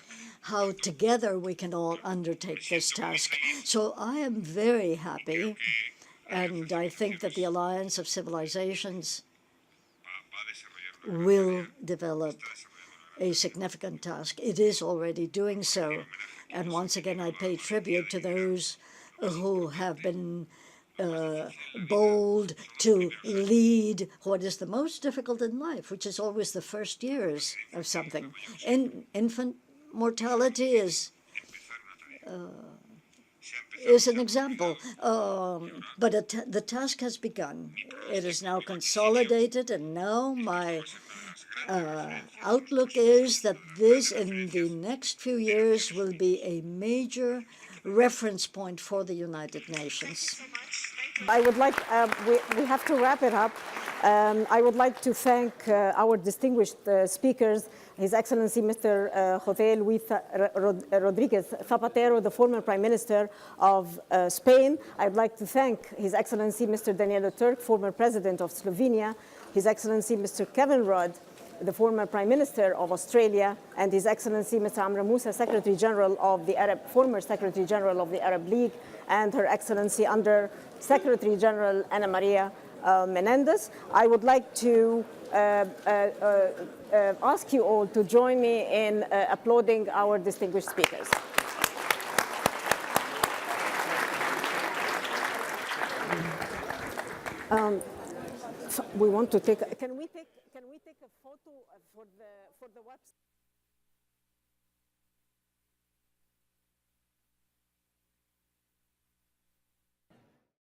how together we can all undertake this task. So I am very happy, and I think that the Alliance of Civilizations will develop a significant task. It is already doing so. And once again, I pay tribute to those who have been bold to lead what is the most difficult in life, which is always the first years of something. Infant mortality is an example, but the task has begun. It is now consolidated, and now my outlook is that this, in the next few years, will be a major reference point for the United Nations. I would like, we have to wrap it up. I would like to thank our distinguished speakers, His Excellency Mr. José Luis Rodríguez Zapatero, the former Prime Minister of Spain. I'd like to thank His Excellency Mr. Daniel Turk, former President of Slovenia, His Excellency Mr. Kevin Rudd, the former Prime Minister of Australia, and His Excellency Mr. Amre Moussa, Secretary General of the former Secretary General of the Arab League, and Her Excellency Under Secretary General Ana Maria Menendez. I would like to ask you all to join me in applauding our distinguished speakers. We want to take. Can we take a photo for the website?